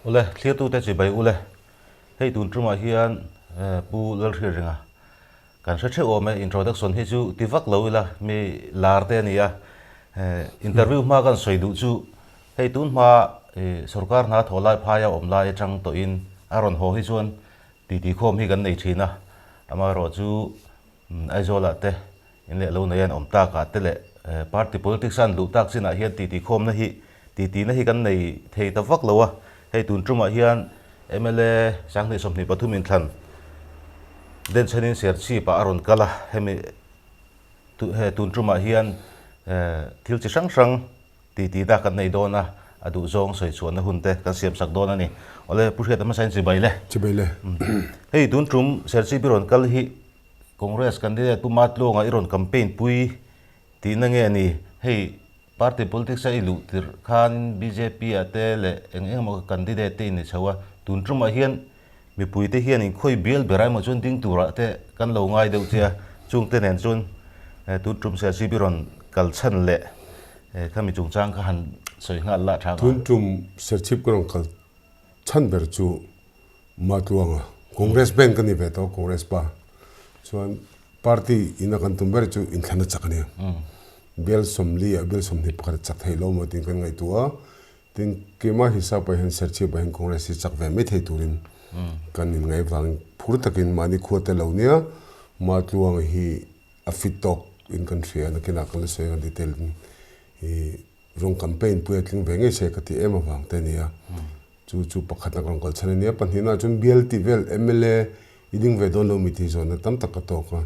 Ule thlia tu te chi bai ule hei tun truma hian pu lal thlir ringa kan hre the ome introduction hi chu tivak lo ila mi lar te ania interview ma kan soi du chu hei tun ma sarkar na tholai phaya omlai atang to in aron ho hi chuan ti khom hi kan nei thina ama ro chu aizola te in le lo nei an om ta ka te le party politics an lu tak sina hian ti khom na hi ti na hi kan nei thei ta vak lo wa hei tun truma hian MLA Sangni Somni Pathumin Thlan den chenin serchi pa aron kala hemi tun truma hian thil chi sang ti da kan nei dona adu zong soi chuan na hunte kan siam sak dona ni ole puhet ama sain chi baile hei tun trum serchi biron kal hi congress candidate tu matlo nga iron campaign pui ti na nge ni hei party politics ai lu tir khan BJP ate le engmo candidate te ni chawa tun truma hian mi puite hian in khoi bial berai ma chun ding tura te kan lo ngai deuh chia chung te nen chun tun trum se sibiron kal chan le khami chung chang kha han soi nga la tha tun trum serchip korong kal chan ber chu matluanga congress ben kan ni ve to congress pa chuan party ina kan tum ber chu in thana chakani bial somni pakar chak thei lo mo tin kan ngai tua tin kema hisab pa hen serchip pa hen congress chak ve me thei turin kan in ngai wang phur takin mani khote lo nia matluang hi afitok in country ana kena kal se an detail rong campaign puetling venge se kati ema wang te nia chu pakhat na kal chane nia panhina chun BLT vel MLA iding ve don lo miti zona tam tak to ka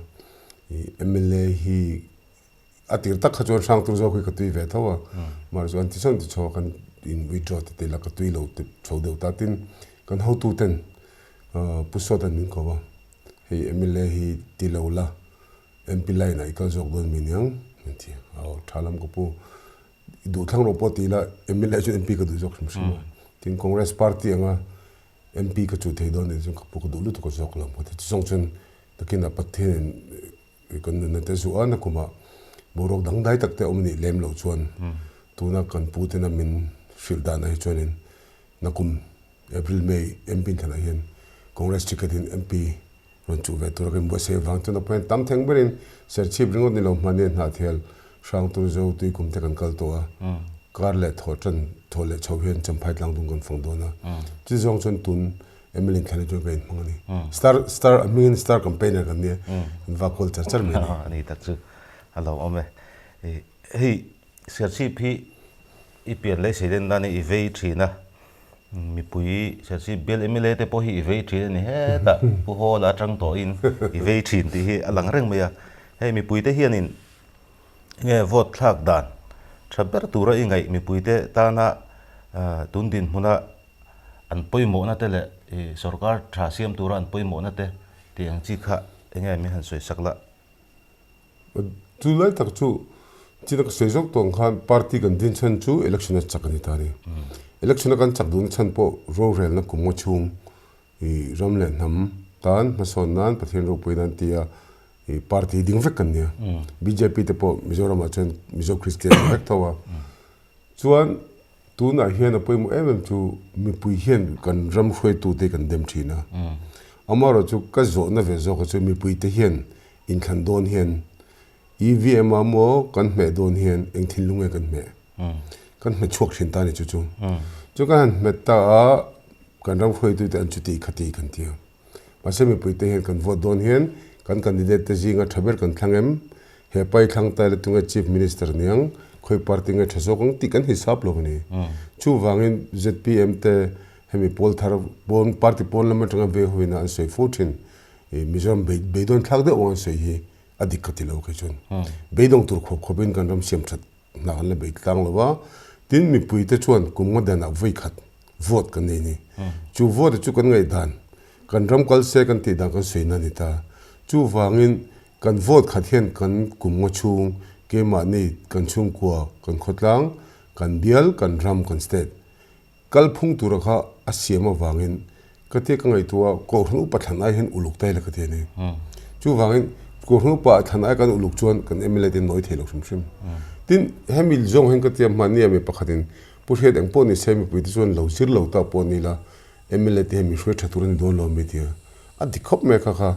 MLA hi atir tak khajor sang tur zo ki katui ve thawa mar zo anti son cho kan in withdraw te la katui lo te chhodeu ta tin kan how to ten pusodan min ko wa hei MLA hi tilola MP line ai ka jok don miniang menti au thalam ko pu du thang ro poti la MLA chu MP ka du jok sim tin congress party anga MP ka chu thei don ni chu ka pu ko du lu to ko jok lam ko ti song chen takina pathen kan na te zu ana kuma borok dang dai tak te omni lem lo chuan tuna kan putena min fildan ai chuanin nakum April May MP thana hian congress ticket in MP ron chu ve tur kan bo se wang tu na point tam theng berin serchip ringot ni lo mane na thel sang tur zo tu kum te kan kal to a kar le thotan thole chhohian champhai tlang dung kan phang dona chi zong chon tun Emily thana jo gain mangani star campaigner kan ne va kol char me ani tak chu alo ome hei serchip hi ipian le seiden dani evei thina mi pui serchip bel MLA te po hi evei thina ni he ta pu ho la tang to in evei thin ti hi alang reng meya hei mi pui te hianin nge vote thak dan thaber tura ingai mi pui te ta na tundin huna an poimo na te le sarkar tha siam tura an poimo na te tiang chi kha engai mi han soi sakla tu lai tak chu china ka sejok tong khan party kan din chan chu election a chakani tari election kan chak dun chan po ro rel na kumo chung I ramlen nam tan mason nan pathian ro puinan tia party ding vek kan nia BJP te po Mizoram a chen Mizo Christian vek tawa chuan tu na hian a poimu chu mi pui hian kan ram khoi tu te kan dem thina amaro chu ka zo na ve zo ka chu mi pui te hian in khan don hian EVM amo kan me don hian eng thilunge kan me chuak thin ta ni chu chu kan me ta kan ram khoi tu te an chuti khati kan tia pasemi puite hian kan vote don hian kan candidate te jinga thaber kan thlangem he pai thlang ta le tunga chief minister niang khoi party nge thasokang ti kan hisab lo ni chu wangin ZPM te hemi pol thar bon party parliament nga ve huina an sei 14 Mizoram beidon thak de on sei hi adik katilo ke chun beidong tur khobin kan ram siam that na le be tlang lo wa tin mi puite chuan kumnga dana voi khat vote kan nei ni chu vote chu kan ngai dan kan ram kal se kan ti dang kan seina ni ta chu wangin kan vote khat hian kan kumnga chung ke ma ni kan chung kwa kan khotlang kan bial kan ram kan state kal phung tur kha asiama wangin kate ka ngai tua ko hnu pathanai hen uluk tai la kate ni chu wangin ko hnu pa thanai kan uluk chuan kan MLA tin noi thelo shim tin hemil zong hen ka tiam mania me pakhatin puhet ang po ni semi puiti chuan lo sir lo ta po ni la MLA te mi shwe thatur ni don lo mi tia a dikhop me kha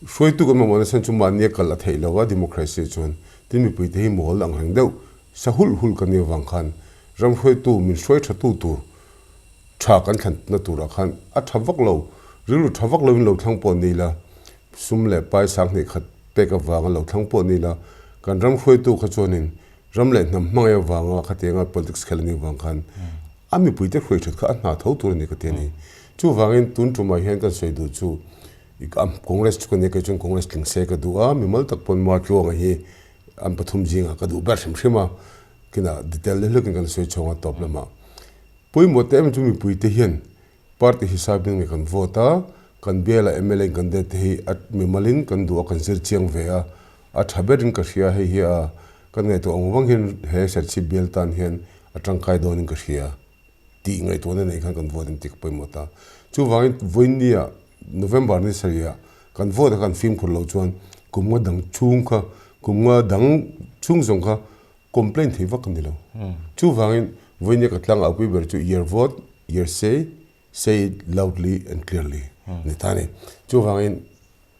shwe tu ko mo san chu man ne kal a thei lo wa democracy chon tin mi pui te hi mol ang hang deu sahul hul kan ne wang khan ram shwe tu min shwe thatu tu tha kan khan na tu ra khan a thavak lo rilu thavak lo in lo thang pon ni la sum le pai sang ni khat pe ka wang lo thang pon ni la kan ram shwe tu kha chonin ram le nam mang ya wanga khatenga politics khelani wang khan ami pui te khoi that kha na thau tur ni ka te ni chu wangin tun tu ma hian kan sei du chu ikam congress chu ne ka chung congress ling se ka du a mi mal tak pon ma kyo nga hi am pathum jinga ka du bar shim shima kina detail le kan sei chonga top lama pui mo te am chu mi pui te hian party hisab ni kan vota kan bela MLA kan de te at mi malin kan du kan zir chiang ve a thaberin ka hria he hi a kan ngai to angwang hin he ser chi bel tan hian atang kai donin ka hria ti ngai to ne kan vote tik poi mota chu wangin voinia November ni saria kan vote kan film khur lo chuan kumnga dang chung kha kumnga dang chung zong kha complaint hi wak ni lo chu wangin voinia ka tlang a pui ber chu year vote year say it loudly and clearly ni tani chu wangin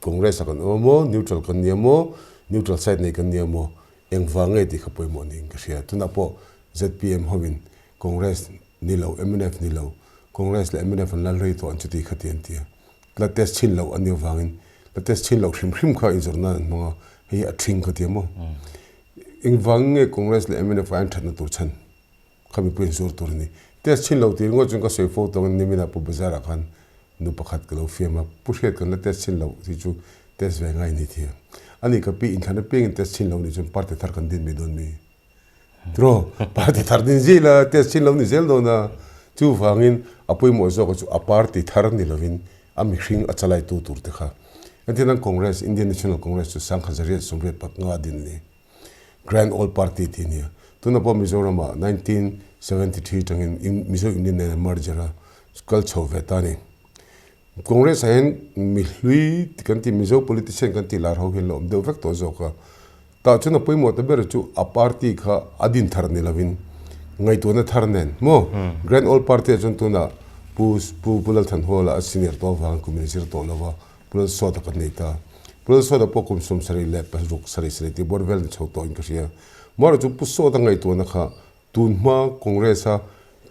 congress kan omo neutral kan niamo neutral side nei kan niamo engwange ti khapoi morning ka hria tuna po ZPM hobin congress ni lo MNF ni lo congress le MNF an lalrei to an chuti khatien tia la test chin lo an wangin la test chin lo hrim kha in zorna ma he a thing ka tiamo engwange congress le MNF an thatna tur chan khami pin zur tur ni test chin lo ti ngo chung ka sei fo to ni mina pu bazar khan nu pakhat ka lo fiama pushet kan la test chin lo ti chu test ve ngai ni thia ani ka pi in thana peng test chin lo ni chun parte thar kan din mi don mi tro parte thar din zila test chin lo ni zel do na chu wangin apoi mo zo ko chu a party thar ni lovin ami hring a chalai tu tur te kha antinan congress Indian National Congress chu sang khazari sumret pak nga din ni grand all party ti ni tuna po Mizoram 1973 tangin Mizo Indian merger kal chove tani congress hen mi hlui kanti Mizo politician kanti lar ho hin lom deu vek to zo ka ta chuna poi mo te ber chu a party kha adin thar ni lovin ngai to na thar nen mo grand all party chun tuna pulal than hola senior to wang community to lawa pulal so ta kan ta pulal so da pokum sum sari le pa ruk sari ti borvel chho to in kashia mor chu pu so da ngai to na kha tun ma congress a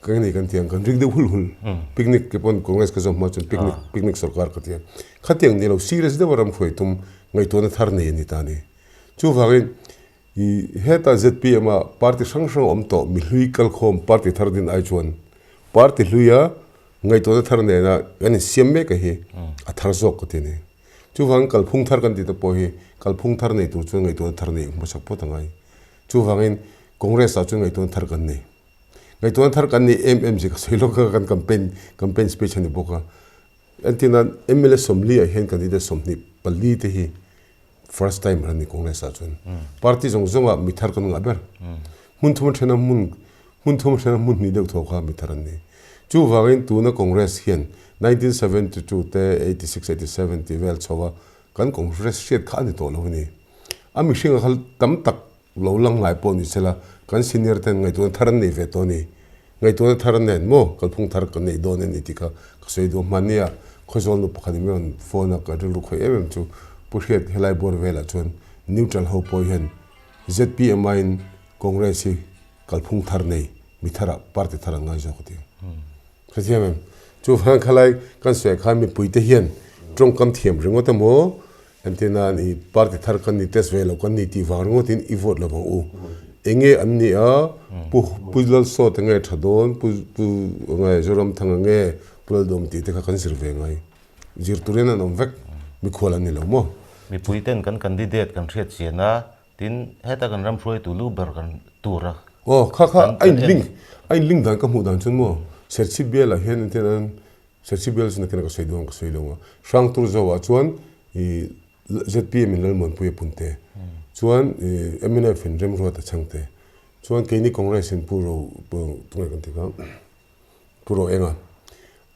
kan ni kan tiang kan ring de hul picnic ke pon congress ka jom ma chun picnic sarkar ka tiang khatiang ni lo serious de waram khoi tum ngai to na thar nei ni ta ni chu wangin i heta ZPM a party sang om to mi hlui kal khom party thar din ai chuan party hluia ngai to thar ne na ani siamme ka hi a thar zok ka ti ni chu wang kal phung thar kan ti to po hi kal phung thar nei tur chu ngai to thar nei ma sak po tangai chu wangin congress a chu ngai to thar kan nei ngai to thar kan ni MMG ka soilo ka kan campaign speech ni boka antina MLA somli a hen candidate somni palli te hi first time rani congress a chun party jong zonga mithar kan ngaber mun thum thena mun ni deu tho kha mithar ni chu wangin tu na congress hian 1972 te 86 87 ti vel chowa kan congress shet kha ni to lo ni ami shinga khal tam tak lo lang lai po ni sela kan senior ten ngai tu tharan nei ve to ni ngai tu tharan nen mo kal phung thar kan nei do ne ni tika khosei do mania khozol no pakhani me phone ka ru khoi em chu pushet helai bor vela chun neutral ho po hian ZPM in congress hi kal phung thar nei mithara party thar ngai jo khoti khatiam chu phang khalai kan se khami puite hian trong kam thiam ringo mo antina ni party thar kan ni test velo kan ni ti warngo tin I vote lo u enge anni a puzlal so te ngai thadon pu ngai joram thang nge pul dom ti te kha kan sirve ngai jir turena nom vek mi khola ni lo mo mi puiten kan candidate kan thriat chiana tin heta kan ram hroi tu lu ber kan tura kha ai link dan ka mu dan chun mo serchi bela hen tenan serchi bel sun kan ka seidong ka seilonga sang tur zo wa chuan I ZPM in lalmon puye punte chuan MNF in rem ro ta changte chuan keini congress in puro tunga kan tika puro enga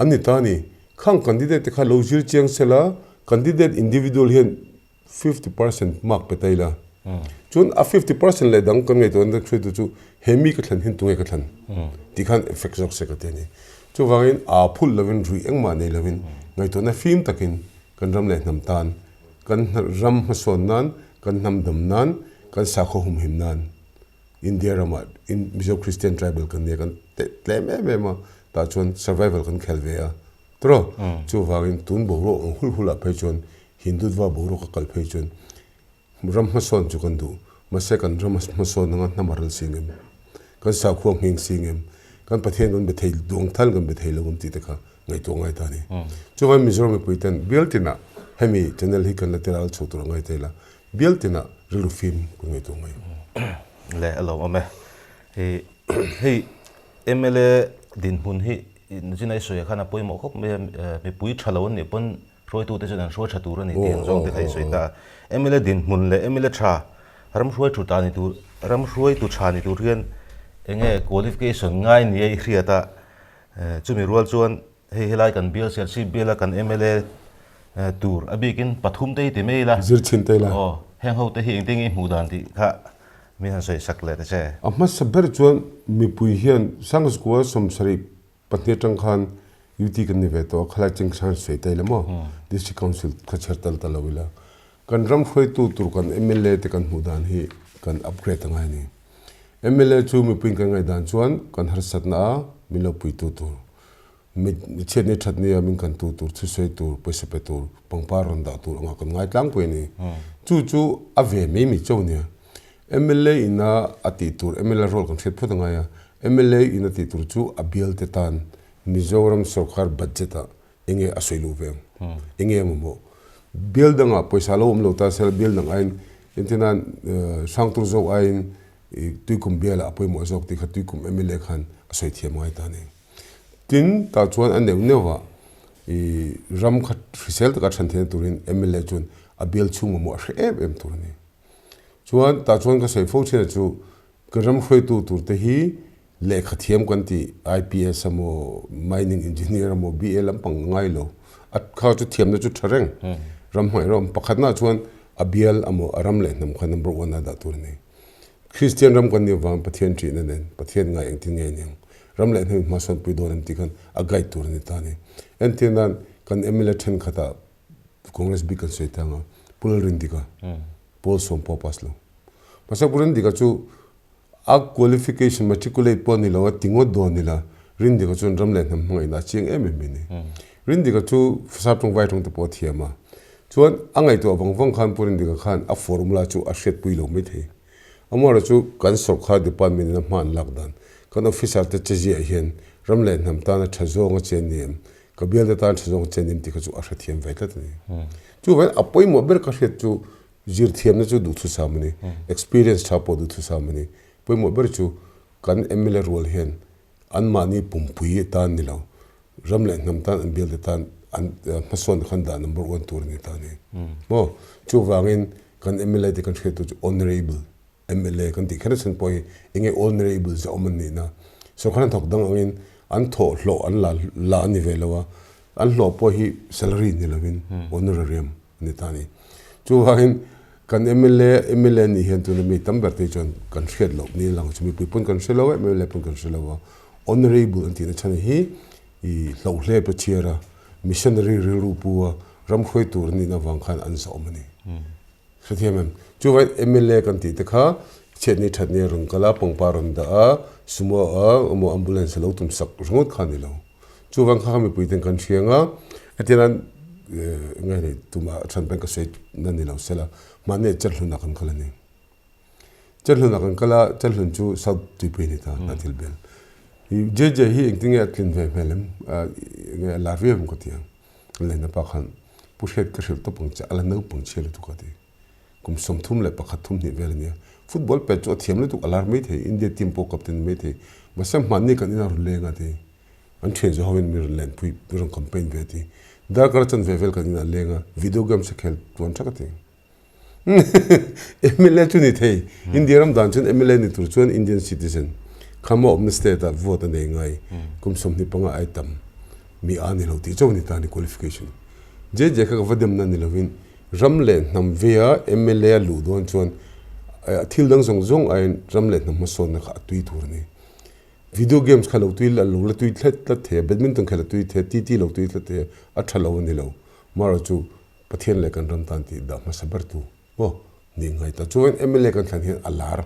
ani tani khang candidate kha lojir chiang sela candidate individual hen 50% mark petaila chun a 50% le dang kan ngai to nda chu hemi ka thlan hin tunga ka thlan tikhan effect jok se ka te ni chu wangin a phul lovin rui engma nei lovin ngai to na film takin kan ram le nam tan kan ram hason nan kan nam dam nan kan sa kho hum him nan India rama in mizo Christian tribal kan ne kan tle me ma ta chon survival kan khelve a tro chu wangin tun bo ro hul hula phai chon Hindu dwa bo ro ka kal phai chon ram hason chu kan du ma se kan ram hason nga namaral singem kan sa kho hing singem kan pathen gon be thei dong thal gon be thei logum ti ta kha ngai to ngai ta ni chu wang mizo me puiten beltina hemi channel hi kan lateral chotur ngai tela beltina rilu film ko ngai to ngai le alo ame he MLA din hun hi jinai soya khana poimo khop me pui thalon ni pon roi tu te jan ro tha tur ni tiang jong te khai soita MLA din mun le MLA tha ram roi tu ta ni tu ram roi tu tha ni tu rian enge qualification ngai ni ai hriata chumi rual chuan he helai kan bial sel si biala kan MLA tur abikin pathum te ti meila zir chin te la heng ho te hi ing tingi mu dan ti kha mi han soi sakle te che amma saber chuan mi pui hian sang skua som sari patne tang khan UT kan ni ve to khala ching san sei te la mo district council kha chertal ta lawila kan ram khoi tu tur kan MLA te kan mu dan hi kan upgrade ngai ni MLA chu mi pui kan ngai dan chuan kan har satna mi lo pui tu tu mi chen ni that ni min kan tu tur chu sei tur paisa pe tur pangpar ron da tur nga kan ngai tlang pui ni chu ave mi chau ni MLA ina ati tur MLA role kan khet phot nga ya MLA ina ti tur chu abial te tan Mizoram sarkar budget a enge asoi lu ve enge mo bial danga paisa lo lo ta sel bial dang ain intinan sang tur zo ain tuikum biala apoi mo zok ti khatuikum MLA khan asoi thiam ngai ta ni tin ta chuan an newa ram khat result ka than the turin MLA chun abial chung mo em tur ni chuan ta chuan ka sei fo che chu gram khoi tu tur te hi le khathiam kan ti IPS amo mining engineer amo BL pang ngai lo at kha chu thiam na chu thareng ram hoi rom pakhat na chuan abial amo aram le nam khan number 1 da tur ni Christian ram kan ni wang pathian tri na nen pathian ngai eng tin ngai ning ram le ni ma son pui don ti kan a guide tur ni ta ni en tin nan kan MLA then khata Congress bi kan sei ta nga pul rin dika pol som popas lo masa puran dika chu a qualification matriculate pon ni lo tingo do ni la rin dika chu ram le nam ngai na chiang em ni rin dika chu sap tong vai tong te po thiama chuan angai to bang khan purin dika khan a formula chu a shet pui lo me the amara chu kan sorkha department na man lockdown kan officer te cheji a hian ram le nam ta na thazo nga chen ni ka bial da tan thazo chen ni ti ka chu a thiam vai ta ni chu wen apoi mo ber ka shet chu zir thiam na chu du thu samani experience tha po du thu samani poi mo ber chu kan MLA role hian an mani pumpui tan ni lo ram le nam tan an bial da tan an mason khan da number 1 tur ni ta ni mo chu wangin kan MLA de kan khet chu honorable MLA kan ti khana sen poi inge honorable za oman ni na so khan thok dang angin an tho hlo an la ni velawa an hlo po hi salary ni lovin honorarium ni ta ni chu wangin kan MLA ni hian tu mi tamber te chon kan khet lo ni lang chu mi pun kan shelo MLA pun kan shelo honorable anti na chani hi I lo hle pa chiara missionary ru puwa ram khoi tur ni na wang khan an so mani khathiam chu wai MLA kan ti te kha cheni that ne rung kala pangpa ron da sumo mo ambulance lo tum sak rungot khan ni lo chu wang kha mi puiten kan thianga atiran ngai ni tuma than pen ka se nan ni lo sela mane chalhu na kan khala ni chalhu na kan kala chalhun chu sab tu pe ni ta na til bel je hi engting atlin ve melem la riam ko tia le na pa khan pushet ka shil to pang cha ala no pang chele tu ka de kum som thum le pa khathum ni vel ni football pe cho thiam le tu alar me the india team po captain me the masam man ni kan ina ru le nga de an chen zo hoin mir len pui ron campaign ve ti da kar chan ve vel kan ina le nga video game se khel tuan cha ka te MLA tu ni the india ram dan chen MLA ni tur chuan indian citizen khamo om state of vote ne ngai kum som ni panga item mi ani lo ti chawni ta ni qualification je ka vadem na ni lovin ramle nam via MLA lu don chon thil dang zong ai ramle nam so na kha tui tur ni video games khalo tui la lo la tui thlet la the badminton khala tui the ti lo tui thlet the a thalo ni lo maro chu pathian le kan ram tan ti da ma sabar tu bo ni ngai ta chuan MLA kan thlan hian alar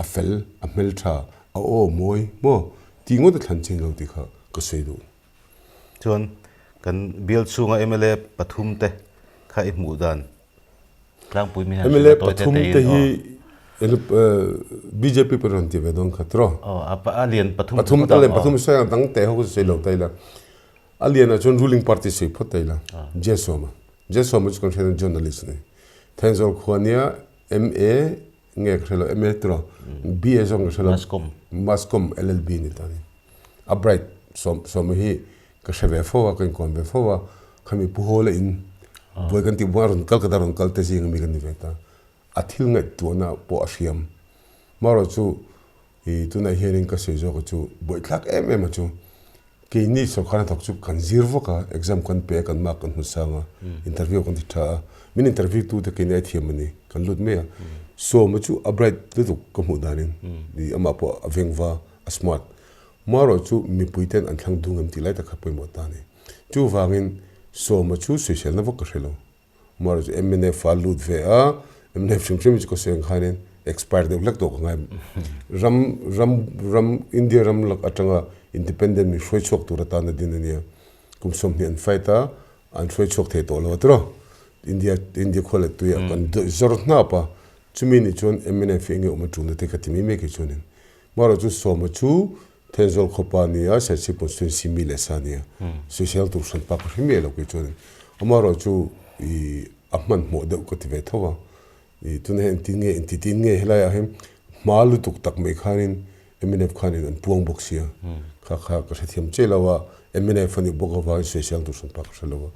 a fel a mel tha a o moi mo ti ngo ta thlan ching lo ti kha ka sei du chuan kan bial chunga MLA pathum te kha I mu dan tlang pui mi han MLA pathum te hi BJP peron ti ve don khatro apa alien pathum tale pathum sa dang te ho sei lo taila alien a chon ruling party sei phot taila jesoma chu kan thlen journalist ne thainzol khwania MA nge khelo MA tro BA jong khelo mascom LLB ni tani a bright som hi ka shave fowa kan kon be fowa khami puhole in boy kan ti warun kalkadaron kalte sing mi kan ni veta athil ngai tu na po asiam maro chu I tu na hearing ka se jo chu boy thak em chu ke ni so khana thok chu kan zirvo ka exam kan pe kan ma kan husanga interview kan tha min interview tu te ke ni thiamani kan lut me so ma chu a bright tu ko mu danin ni ama po avengwa a smart maro chu mi puiten an thlang dungam ti lai ta khapoi mo ta ni chu wangin so ma chu social na vok khelo maro chu MNF fa lut ve a MNF chim ko seng khanin expert de lak to ngai ram India ram lak atanga independent mi shoi chok tur ta na din ni kum som ni an faita an shoi chok the to lo tro India khole tu ya kan zor na pa chumi ni chon MNF nge uma tu na te katimi me ke chonin maro chu so ma chu tenzol khopania sa chi constituency mi le sania social tur san pa ko mi lo ke chonin amaro chu I ahman mo de ko ti ve thowa I tun hen tin nge hela ya hem malu tuk tak me khanin MNF khanin an puang boxia kha ka thiam chelawa MNF ani bogawa social tur san pa ko shalawa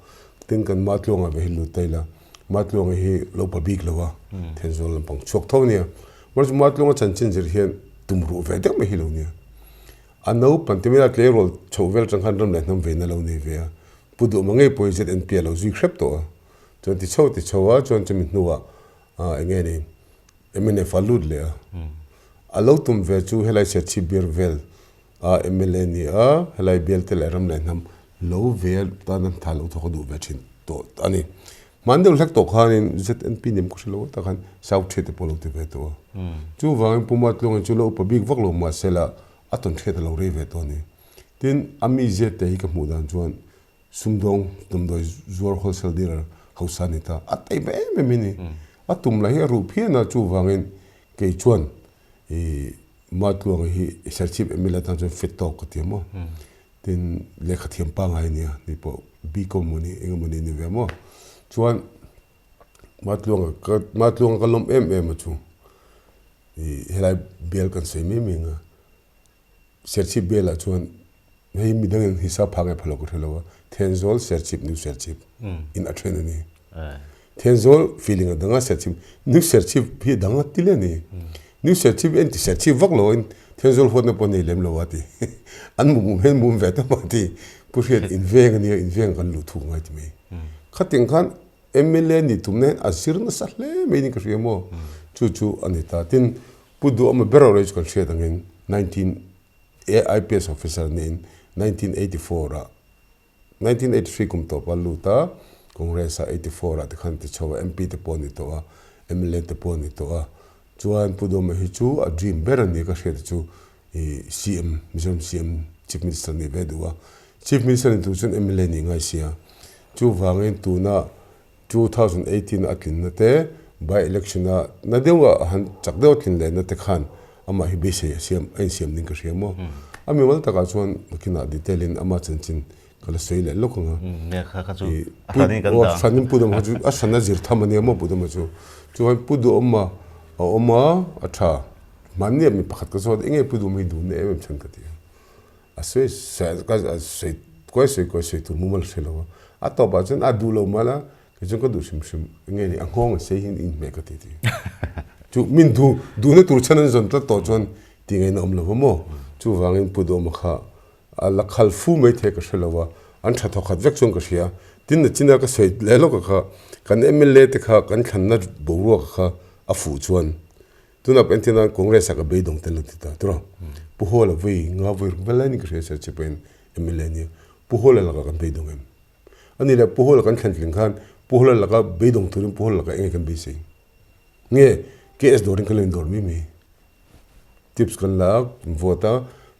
tin kan matlonga ve hilu taila matlonga hi lo public lawa tenzol pang chok thawnia mar matlonga chanchin jir hian tumru ve dak me hilu nia anau pantimila clearol chovel changhan ram le nam ve na lo ne ve pudu mangai poizet NPL lo zui khrep to chon ti chowa chon chimi nuwa enge ni MNF alud le alo tum ve chu helai se chi bir vel MLA ni helai bel tel ram le nam lo vel tanan thalo tho du ve chin to ani mandel lak to khanin ZNP nim ko shlo ta khan south the te polo te ve to chu wang pumat long chu lo pa big vak lo ma sela aton the lo re ve to ni tin ami je te hi ka mu dan chuan sumdong tumdoi zuar wholesale dealer hausani ta atai be me mini atum la hi ru phia na chu wangin ke chuan matluang hi serchip emila tan chu fit to ko tiamo tin le khathiam pa ngai nia ni po bi komuni engmuni ni ve mo chuan matluang ka lom em chu helai bel kan sei mi nga serchip bela chuan hei midang hisab phangai phalo ko thelo tenzol serchip new serchip in a train ni tenzol feeling danga serchip new serchip phi danga tile ni new serchip anti serchip vaklo in tenzol hodna pone lem lo wati an mu hen mu ve ta mati pushet in veng ni in veng kan lu thu ngai ti me khating khan MLA ni tumne asir na sahle me ni kriemo chu anita tin pudu am bero rage kan share dangin 19 IPS officer in 1984 ra 1983 kum to paluta congress 84 ra khan ti chawa MP te poni to MLA te poni to chuan pudom hi chu a dream better ni ka shed chu CM Mizoram CM chief minister ni vedua chief minister ni tu chun MLA ni ngai sia chu wangin tu na 2018 atlin na te by election na dewa han chakdew thin le na te khan ama hi be se CM ning ka shemo ami wal taka chuan kina detailin ama chanchin kala soile lokunga ne kha chu ahani kan da sanin pudom haju asana zir thamani ama pudom chu chuan pudu amma atha mani mi pakhat ka so enge pudu mi du ne em chan ka ti asoi sa ka asoi koi tu mumal selo ato ba chen adu lo mala ke chen ko du sim enge ni angong se hin in me ka ti chu min du ne tur chanan zon ta to chon ti ngai nom lo mo chu wangin pudom kha ala khalfu mai the ka shelawa an tha thokhat vek chung ka sia tin na china ka sei le lo ka kha kan MLA te kha kan than na boru ka kha afu chuan tuna pentina congress ka beidong tel ti ta tro puhola vi nga vi velani kre ser chepen emilenia puhola laga kan beidong em ani la puhola kan khanling khan puhola laga beidong turin puhola laga enge kan bisi nge ks dorin kalen dor mi tips kan la vota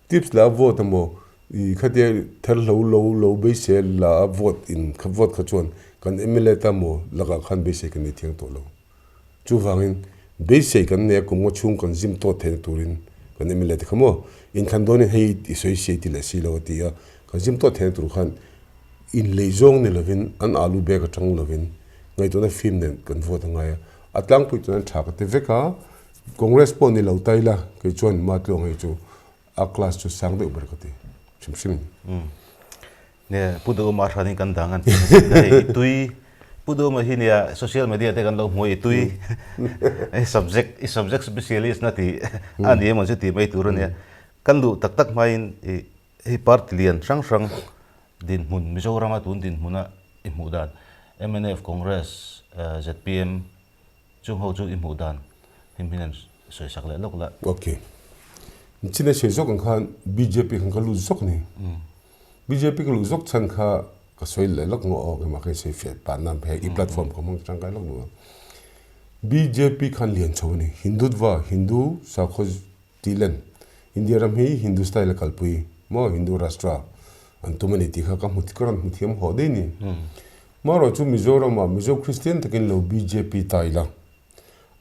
tips la vota mo i khate thar lo be se la vote in kha vote kha chon kan emile ta mo laga khan be se kan ni thiang to lo chu wangin be se kan ne ko mo chung kan jim to the turin kan emile te khamo in khan doni hei i soi se ti la si lo ti ya kan jim to the tur khan in leizong ne lovin an alu be ka tang lovin ngai to na film ne kan vote ngai atlang pu to na tha ka te veka congress po ni lo taila ke chon ma tlong hei chu a class chu sang de uber ka te chim nè pudo mà thani kan dangan tui pudo mà hi nè social media te kan lo moi tui subject specialist na ti ani em se ti mai tur ne kan lu tak main hi party lian sang din mun Mizoram tun din muna imudan MNF Congress ZPM chung ho chu imudan himhinan soi sak le lok la okay chine se zok kan BJP kan lu zok ni BJP kan lu zok chan kha ka soi le lok ngo ke ma ke se fiat pa nam phe I platform ko mong chang kai lok no BJP kan lian chho ni hindu sa kho tilen India ram hi hindu style kalpui mo hindu rashtra antumani ti kha ka mutikaran muthiam ho de ni maro chu Mizoram Mizo Christian takin lo BJP taila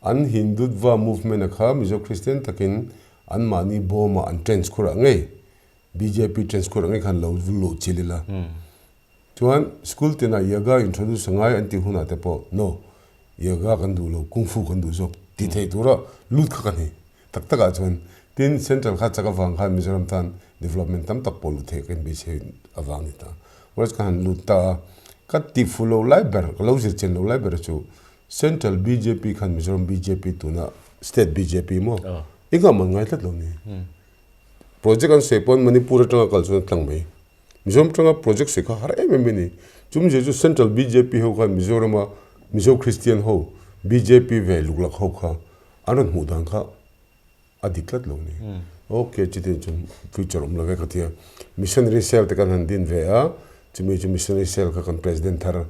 an hindutva movement kha Mizo Christian takin an mani boma an trench khura ngai BJP trench khura ngai khan lo chilila chuan school tena yoga introduce ngai anti huna te po no yoga kan du lo kung fu kan du zok ti thei tura lut kha kan hi tak taka chuan tin central kha chaka wang kha Mizoram tan development tam tak polu the kan bi se awang ni ta whereas kan lut ta kat ti fulo lai ber lo zir chen lo lai ber chu central BJP khan Mizoram BJP tuna state BJP mo inga mangai tat lo ni project an sepon Manipur tanga kalchu tlang mai Mizoram tanga project se kha har em ni chum je ju central BJP ho kha Mizoram Mizo Christian ho BJP ve luklak ho kha anan mu dang kha adiklat lo ni okay chite chum future um love khatia missionary cell te kan han din ve a chumi missionary cell ka kan president thar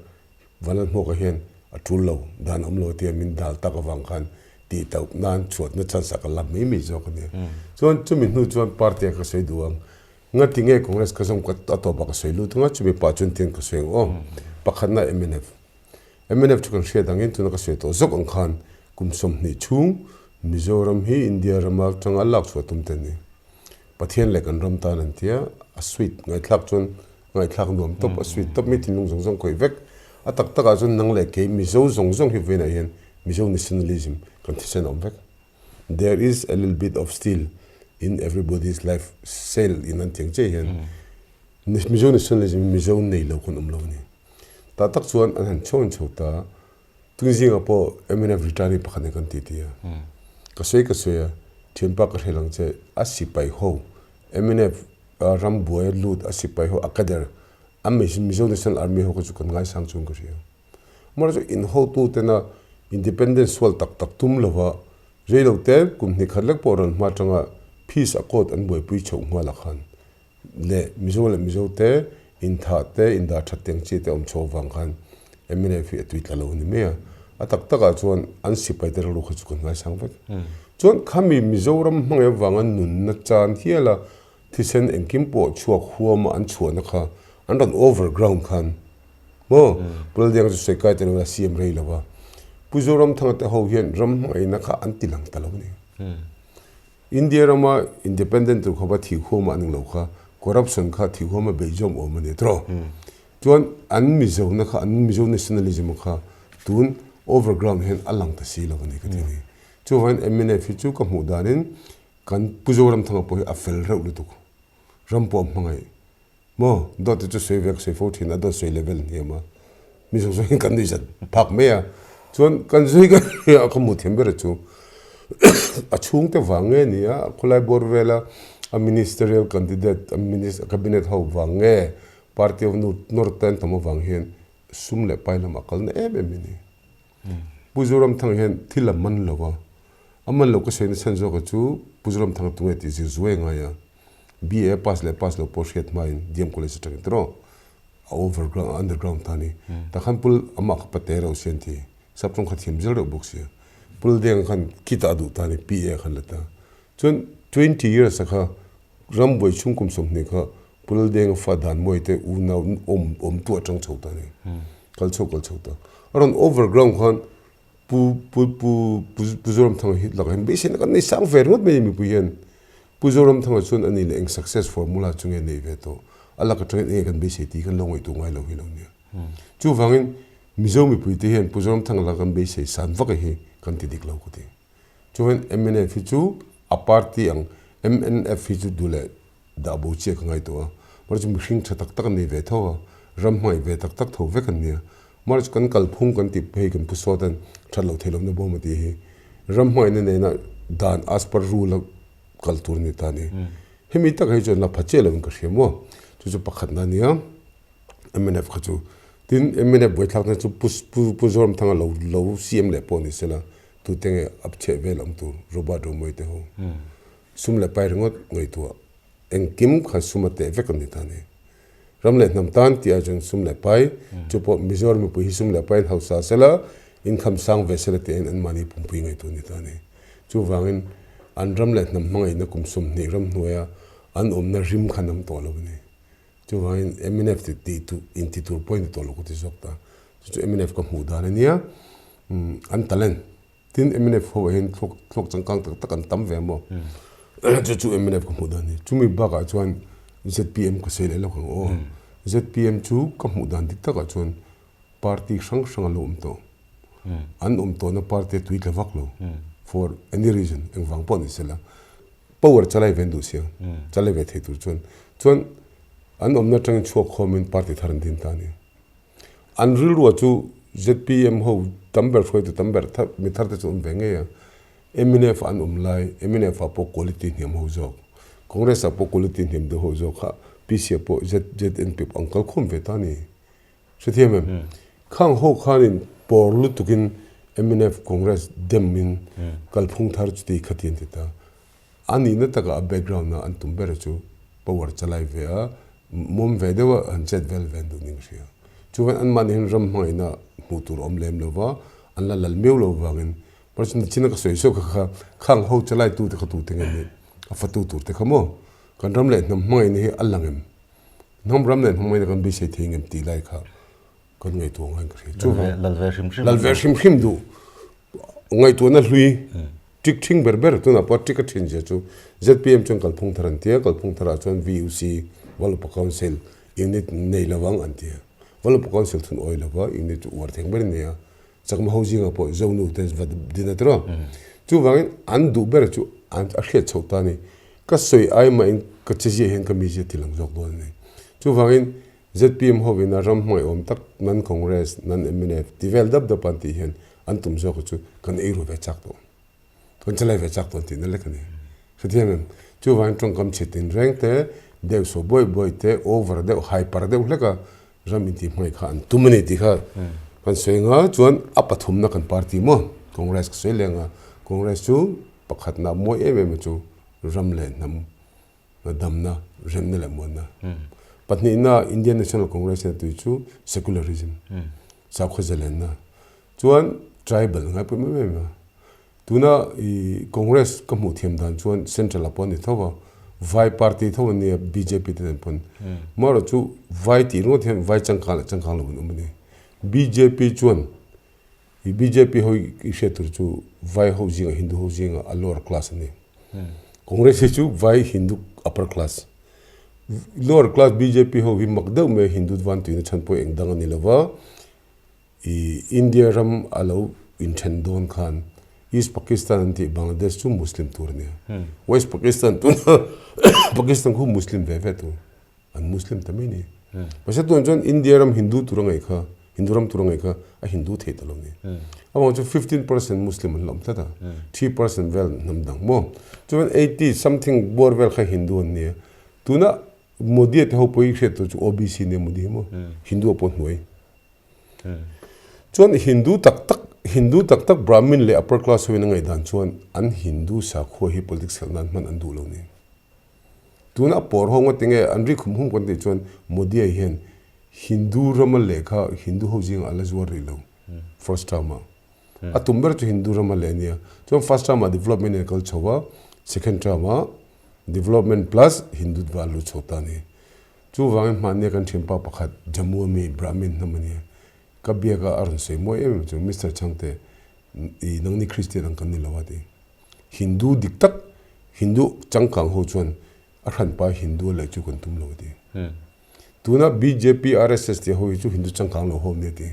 walan mo ka hian atul lo dan amlo ti min dal ta ka wang khan ti tau nan chuat na chan sak lam mi zo ka ne chon chumi nu chon party ka sei duang ngati nge congress ka som ka to ba ka sei lu tunga chumi pa chun tin ka sei o pakhanna MNF chukan shia dangin tuna ka sei to zok ang khan kumsom ni chung Mizoram hi India rama changa lak chwa tum ten ni pathian le kan ram ta nan tia a sweet ngai thlak chon ngai thlak nom top a sweet top mi tin lung zong koi vek atak taka chon nang le ke Mizo zong hi vena hian Mizo nationalism kan thisen om vek there is a little bit of steel in everybody's life cell in an tiang che hian Mizo nationalism Mizo nei lo kun lo ni ta tak chuan an han chon chota tungzinga po MNF retiree pakhane kan ti tia kasoi thianpa ka helang che asipai ho MNF rambuai lut asipai ho akader Mizo National Army ho chu kan ngai sang chung ka ria mar jo in ho tu tena independence wal tak tum lova reilo te kum ni khalak poran ma tanga peace accord an boi pui chou ngala khan le Mizo te in tha te in da thateng chi te om chou wang khan MNF tweet la lo ni me atak taka chuan an sipai ter lu kha chu kan ngai sang vek chuan khami Mizoram hmange wangan nun na chan hiala thisen engkim po chuak huama an chuana kha an ron overground khan mo building ju sekai ter la CM rei lawa Mizoram thanga te ho hian ram hmange na kha an tilang talo ni India rama independent tu khoba thi huama an lo kha corruption kha thi huama beijom o mane tro chuan an Mizo na kha an Mizo nationalism kha tun overground hen alang ta si lo ni ka ni chu han MNF chu ka mu danin kan Mizoram thanga po a fel rau lu tu rampo mangai mo dot chu sei vek sei 14 ado sei level ni ma Mizo so kan ni jat phak me ya chuan kan zui ka ka mu them ber chu a chung te wange ni a khulai borvela a ministerial candidate a minister cabinet ho wange party of northern tamo wang hen sumle pailam akal na em ni Mizoram thang hen thilam man lawa aman lo ka sen san zo ka chu puzuram thang tunge ti zi zuwe nga ya BA pass lo poshet main DM college tang tro overground underground tani ta khan pul ama ka patera usian ti sapong kha thim zel ro boxia pul deng khan kita du tani PA khan lata chun 20 years kha ram boi chung kum som ni kha pul deng fa dan moi te u na om tu atang chau tani kal chau ta aron overground khan puzuram thang hit la kan besin kan ni sang ver ngot me mi puyen puzuram thang chun ani le success formula chung nei ve to ala ka train e kan besi ti kan longoi tu ngai lo hi lo ni chu wangin mizo mi pui te hen puzuram thang la kan besi san va ka hi kan ti dik lo ko ti chuan MNF chu a party ang MNF chu dule da bo che ka ngai to mar chu mihring tha tak tak nei ve tho ram mai ve tak tak tho ve kan ni mar chu kan kal phung kan ti phei kan pu so dan thalo thelom na bo ma ti hi ram mai ne na dan as per rule culture ni ta ni hemi tak hai chu na phachel ang ka shemo chu pakhat na nia MNF kha chu tin MNF boi thak na chu pu zoram thang lo CM le po ni sela tu tenge ap che velam tu robot ro moi te ho sum le pai ringot ngai tu eng kim kha sumate ve kan ni ta ni ram le nam tan ti a jung sum le pai chu po mizor mi pu hi sum le pai hausa sela income sang ve sela te an mani pum pi ngai tu ni ta ni chu wangin an ram le nam mangai na kum sum ni ram noya an om na rim khanam to lo ni chu wangin MNF ti tu inti point to lo ko ti sok ta chu MNF ka mu da nia an talent tin MNF ho hen thok changkang tak an tam ve mo chu MNF ka mu da ni chu mi ba ka chuan ZPM ka sele lo khang o ZPM chu ka mu dan dik taka chuan party sang lo to an to na party tui ka vak lo for any reason eng wang pon isela power chalai vendu sia chalai ve thei tur chuan an na tang chuak khomin party tharan din ta ni an ril ro chu ZPM ho tamber khoi tu tamber tha mi thar te chu venge ya MNF an lai MNF apo quality niam ho jok Congress apo quality niam de ho jok kha PC apo ZNP angkal khom ve ta ni sithiam khang ho khanin por lu tukin MNF Congress demin kalphung thar chu ti khatien ta ani na taka background na an tumber chu power chalai ve a mom ve dewa an chet vel ven du ning ria chuan an man hin ram mai na mutur om lem lova an la lal meu lo wangin person china ka soi so ka khang ho chalai tu te khatu te ngi a fatu tur te khamo kan ram le nam mai ni alangem nam ram le nam mai kan bi se thingem ti lai kha kan ngai tu ngai kri chu lal ver shim du ngai tu na hlui tik thing berber tu na pot tik thin je chu ZPM chung kal phung tharan tia kal phung thara chuan VUC Developer Council unit nei lawang an tia Developer Council thun oi lawa unit war theng ber ne chakma housing apo zonu te dinatro chu wangin an du ber chu an a hriat chhota ni ka soi ai ma in ka chiji hen ka mi je tilang jok don ni chu wangin ZPM ho wina ram mai om tak nan Congress nan MNF develop the party hen an tum zo chu kan ei ro ve chak to kan chalai ve chak to tin le kan ni sithiam chu wangin tong kam chitin reng te deu so boy te over de hyper de leka raminti mai khan tumani ti kha kan soinga chuan apathum na kan party mo Congress ka soilenga Congress chu pakhat na mo em chu ramle nam damna remne le mona patni na Indian National Congress na tu chu secularism sa khozelen na chuan tribal nga pu me tuna I Congress ka mu thiam dan chuan central upon ni thowa vai party thowa ni BJP ten pon mar chu vai ti ro them vai changkang lo nu ni BJP chuan I BJP hoi ishetur chu vai housing Hindu housing a lower class ni Congress chu vai Hindu upper class lower class BJP ho vi makdau me Hindu wan tu ni chan po eng dang ni lawa I India ram alo in Chandon Khan East Pakistan anti Bangladesh chu Muslim tur ni West Pakistan tu Pakistan khu Muslim ve tu an Muslim tamini pasat tu jon India ram Hindu turangai kha Hinduram turangai kha a Hindu the talom ni among 15% Muslim lom ta 3% well namdang mo chu 80 something bor well kha Hindu ni tuna Modi te ho poi khet tu OBC ne modi mo Hindu pon noi chon Hindu tak Hindu tak Brahmin le upper class hoina ngai dan chuan an Hindu sa kho hi politics nan man an du lo ni tuna por honga tinge anri khum hum kon ti chuan Modi ai hen Hindu ramal lekha Hindu housing ala zuar ri lo first time a tumber chu Hindu ramal le nia chuan first time development and culture second time development plus Hindu value chota ni chu wang man ne kan thimpa pakhat Jammu mi Brahmin namani kabia ka arun se mo em chu Mr Changte I nangni Christian ang kan ni lawati Hindu diktak Hindu changkang ho chuan arhan pa Hindu la chu kan tum lo di tuna BJP RSS te ho chu Hindu changkang lo ho ne ti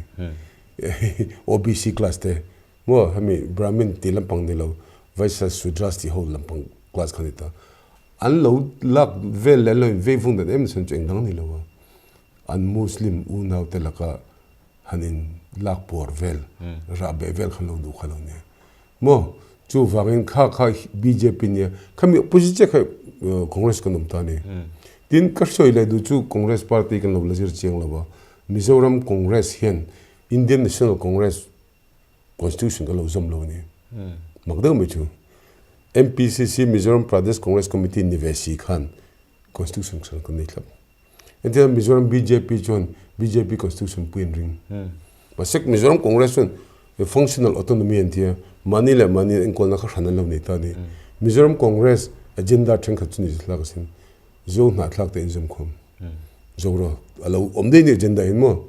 OBC class te mo hami Brahmin ti lampang ni lo Vaisya Sudras ti ho lampang class khanita an lo lak vel le lo ve vung da em sen chu engdang ni lo an Muslim u naw te laka hanin lak por vel rabe vel khan lo du khan ne mo chu wangin kha BJP ne khami opposition kha Congress kan umta ne tin ka soi le du chu Congress party kan lo lajir cheng lawa Mizoram Congress hen Indian National Congress constitution ka lo zam lo ne magda me chu MPCC Mizoram Pradesh Congress Committee Nivesi Khan constitution kan ne thlap ente Mizoram BJP chon BJP constitution puin ring masek Mizoram Congress chon functional autonomy antia mani le mani enkol na khana lo ne ta ni Mizoram Congress agenda theng khachuni thla sin zo na thlak te injum khom zo ro alo omde ni agenda in mo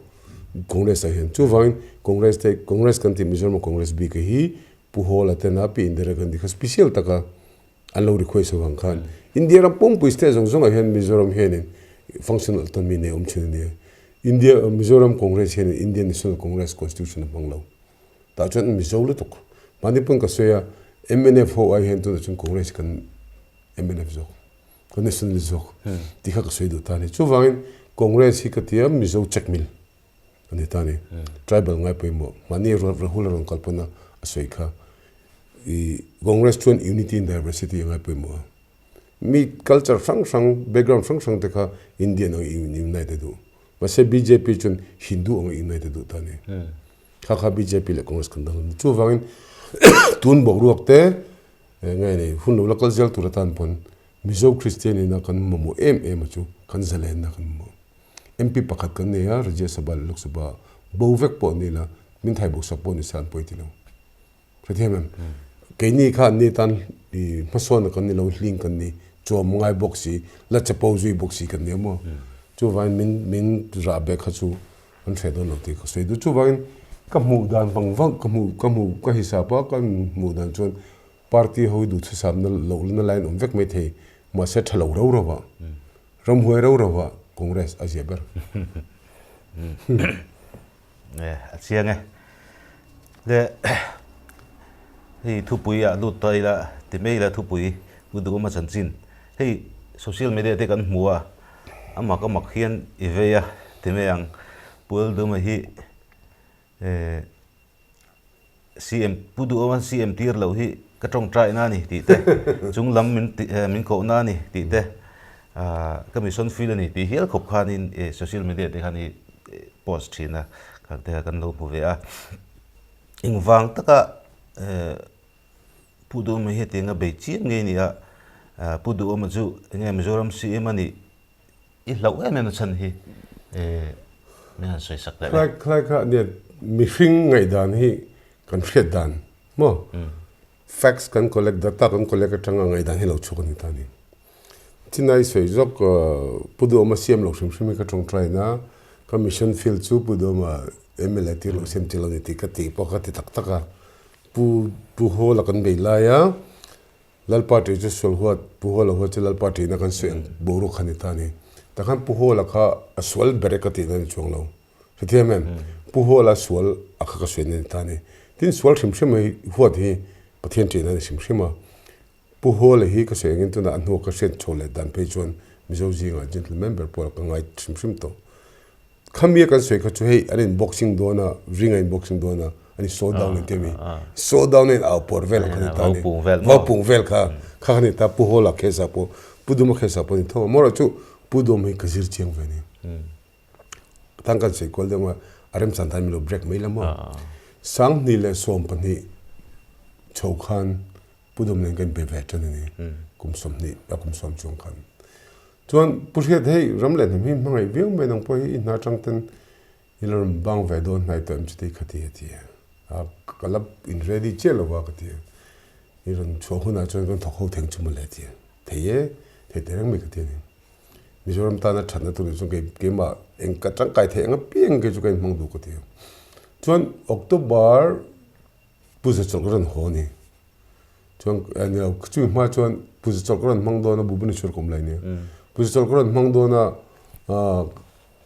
Congress a hen chu vain Congress kan ti Mizoram Congress bi ke hi pu hol atena pi indira kan di special taka alo request wang khan India ram pong pu stage zong a hen Mizoram hen functional autonomy ne omchin ni India Mizoram Congress hen Indian National Congress constitution banglo ta chon Mizoram tok manipun ka soya MNF ho ai hen to chon Congress kan MNF zo kan national zo ti kha ka soy do tani chu wangin Congress hi ka tia Mizo checkmil ani tani tribal ngai pe mo mani rahul ron kalpana asoi kha I Congress chon unity in diversity ngai pe mo mi culture sang background sang te kha Indian united do mase BJP chon Hindu united do tani kha BJP le Congress kan dang chu wangin tun bogruak te ngai nei hun lo local zel turatan pon Mizo Christian ina kan mo em chu kan zalen na kan mo MP pakhat kan ne ya Rajya Sabha Lok Sabha bovek po ni la min thai bo sapo ni san poitilo prathem keini kha ni tan I mason kan ni lo hling kan ni chom ngai boxi la chapo zui boxi kan ne mo chu vain min ra be kha chu an thredo lo ti khosei du chu vain ka mu dan wang ka hisapa kan mu dan chon party hoi du thu sam na lo na line om vek mai the ma se thalo ro wa ram hoi ro wa Congress ajeber chiang de hi thu pui a lu tai la ti mei la thu pui bu du ma chan chin hei social media te kan hmuwa ama ka mak hian iveya ti me ang pul du ma hi CM pudu awan CM tir lo hi ka tong trai na ni ti te chung lam min ko na ni ti te commission feel ni ti hial khop khan in social media te khan I post thina kan te kan lo bu ve a ingwang taka pudu me he te nga be chi nge ni a pudu ma chu nge Mizoram CM ani I lo em na chan hi me soi sak da klai kha ne mi hring ngai dan hi kan hret dan mo facts kan collect data kan collect atanga ngai dan hi lo chu kan ta ni tinai soi jok pudu ma CM lo shim ka tong try na commission field chu pudu ma MLA ti lo sem ti lo ni ti ka ti po ka ti tak taka pu ho la kan be la ya lal party ju sol huat pu ho la ho lal party na kan sen boru khani ta ni ta kan pu ho la kha aswal berekati na chong lo thiamem pu ho la swal akha ka sen ni ta ni tin swal shim mai huat hi pathian ti na shim shima pu ho la hi ka se ngin tu na anho ka sen chole dan pe chon Mizo ji nga gentleman member por ka ngai shim to khamia kan soi ka chu hei anin boxing do na ring in boxing do na ani so down in temi so down in au por vel kan ta ni va pung vel kha ni ta pu ho la khesa po pudu ma khesa po ni tho mora chu pudu mai ka zir cheng ve ni tang kan sei kol de ma arem san time lo break mai la mo sang ni le som pani chou khan pudum nen kan be ve tan ni kum som ni kum som chung khan chuan pushet hei ramle mi mangai viang me nang poi na chang ten ilon bang ve don nai tam chiti khati ati a kalap in ready chelo wa khati 이런 좋은 아주는 더 호텔 좀 몰래지. 대예 대대랑 몇 개네. 미조람 따나 찾는 돈이 좀 게마 앵까 짱까이 대가 삐앵게 주가 먹도 거대요. 전 옥토버 부서적 그런 호니. 전 아니 그중에 뭐전 부서적 그런 망도나 부분이 줄 겁라이네. 부서적 그런 망도나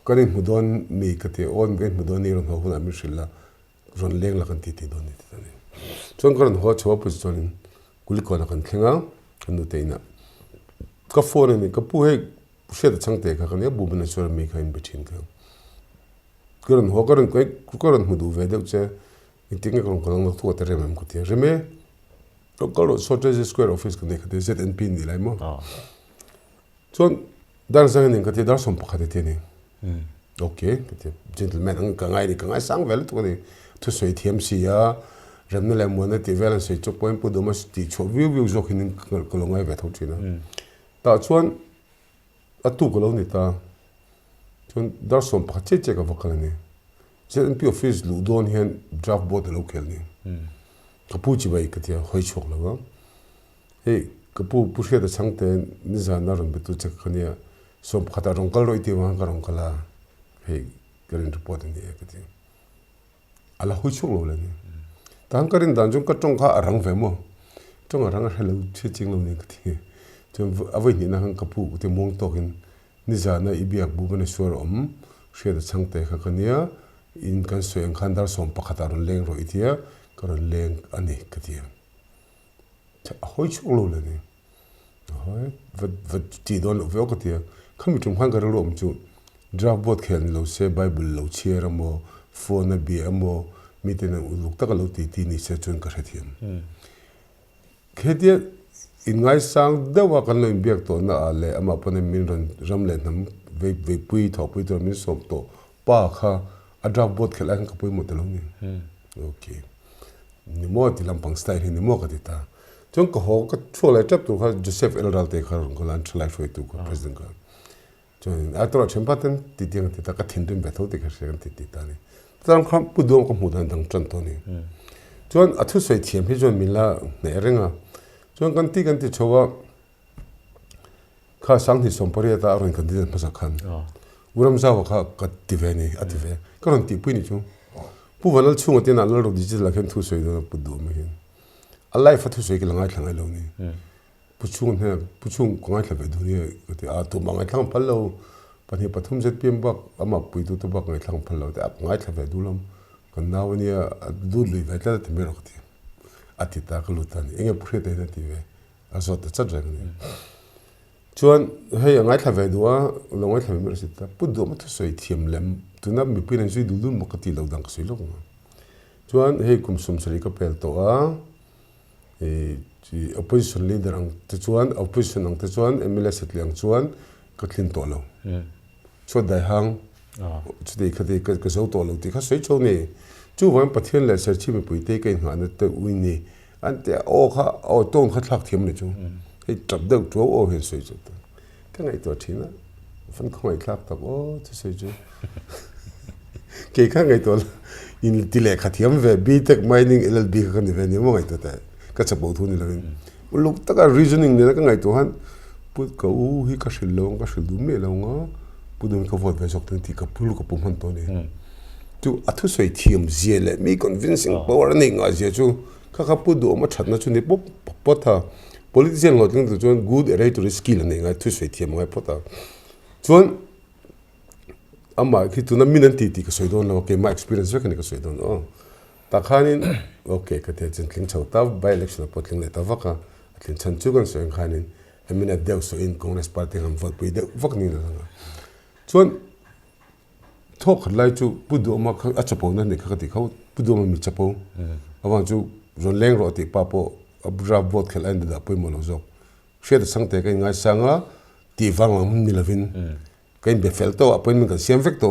그린 무돈 미 그때 온게 무돈 이런 호나 미실라 그런 랭라 간 티티 돈이 되네. 전 그런 호 저와 부서적인 굴리거나 간 캥아 간도테이나 카포르니 카푸헤 쉐드 창테 가가네 부분에 저 메카인 비친 그런 호거는 그런 무도 외대체 이팅에 그런 거는 또 때려면 그때 제메 그걸로 소테지 스퀘어 오피스 근데 그때 ZNP 니라이 뭐전 다른 상황은 그때 다 손바닥에 되네 오케이 그때 젠틀맨 한 강아이 상벨 또 그때 투스웨이 TMC야 remnele mona ti velan sei chok point pu domas ti cho view zok hin kolongai ve thochina ta chuan atu ko lo ni ta chuan dar som pa che che ka vakal ni ZNP office lu don hian draft board lo kel ni ka pu chi bai ka tia hoi chok lo he ka pu she da changte ni za na ron betu che khania som khata rong kal roi ti wa ka rong kala he garin report ni ka tia ala hoi chok lo la ni 당가린 단중가 좀가 아랑베모 좀 아랑을 할로 치징로니 그티 좀 아버니나 한 카푸 그때 몽떡인 니자나 이비약 부분에 수어옴 쉐드 상태 가거니야 인간 수행 간달 솜 박하다는 랭로 이티야 그런 랭 아니 그티야 자 호이축로르니 호이 버티돈 로그티야 컴이 좀 한가를 엄주 드랍봇 캔로 세 바이블로 치에라 뭐 폰에 비에모 미테는 우룩다가 로티티니 세촌 가르티엄 케디에 인가이상 데와 간로 임비약도 나 알레 아마 보네 민런 람레남 웨 뿌이 토뿌이 도민 솜도 빠카 아드랍봇 켈랑 카뿌이 모텔로니 오케이 니모티 람팡 스타일 니모 가디타 정거 호가 초래 잡도 가 조세프 엘랄테 카론 골란 트라이프 웨투 고 프레지던트 가 전 아토라 쳔파텐 티티앙 티타카 틴든 베토데 가시간 티티타니 다음 칸 부도가 못한 당 전토니 전 아투스의 팀 해준 밀라 내랭아 전 간티 저와 카 상티 sompor이다 아론 간디는 파사칸 우람사와 카 디베니 아티베 그런 티프니 좀 부분을 충어 때나 알로 디지털 캔 투스의 부도메 알라이 파투스의 길랑아 랑아로니 부충 공할 때 베도니 그때 아또 망아 탕 팔로 pani pathum set piembak ama puitu to bak ngai thlang phalo te ap ngai thave dulam kan nawnia du lui ve tla te mero khti atita khlutan enge phre te na tive aso ta cha jang chuan hei ngai thave duwa longai thave mero sita puddo ma thosoi thiam lem tuna mi piren sui du mo khati lo dang sui lo chuan hei kum sum sari ka pel to a chi opposition leader ang te chuan opposition ang te chuan MLS atliang chuan katlin to lo cho dai hang chudei khati ka zo to lo ti kha sei cho ni chu wan pathian le ser chi mi pui te kai nga na te ui ni an te o kha o tong kha thak thiam ni chu hei tab deu to o he sei chu ka ngai to thina fan khoi klak tak o chu sei chu ke ka ngai to in tile kha thiam ve BTech mining LLB ka ni ve ni mo ngai to ta ka cha bo thu ni lo luk ta ka reasoning ni ka ngai to han put ka u hi ka shilong ka shildu me lo nga pudum ka vote vesok ten ti ka pulu ka pumhan to ni tu athu soi thiam ziele me convincing power ni nga zia chu ka pudu ma thatna chu ni pop potha politician lo ting chu good rhetoric skill ni nga thu soi thiam nga pota chuan ama ki tu na minan ti ka soi don lo ke ma experience ka ni ka soi don ta khanin okay ka te chen kling chau ta by election potling le ta vaka atlin chan chu gan soi khanin emina deu so in congress party ham vote pui de vak ni la chuan thok lai chu pudu ma kha achapo na ni kha ti khau pudu ma mi chapo awang chu ron leng ro ti pa po abra vote khel and da pui mo lo zo sheda sangte kai ngai sanga ti wang am ni lovin kai be fel to appointment ka siam vek to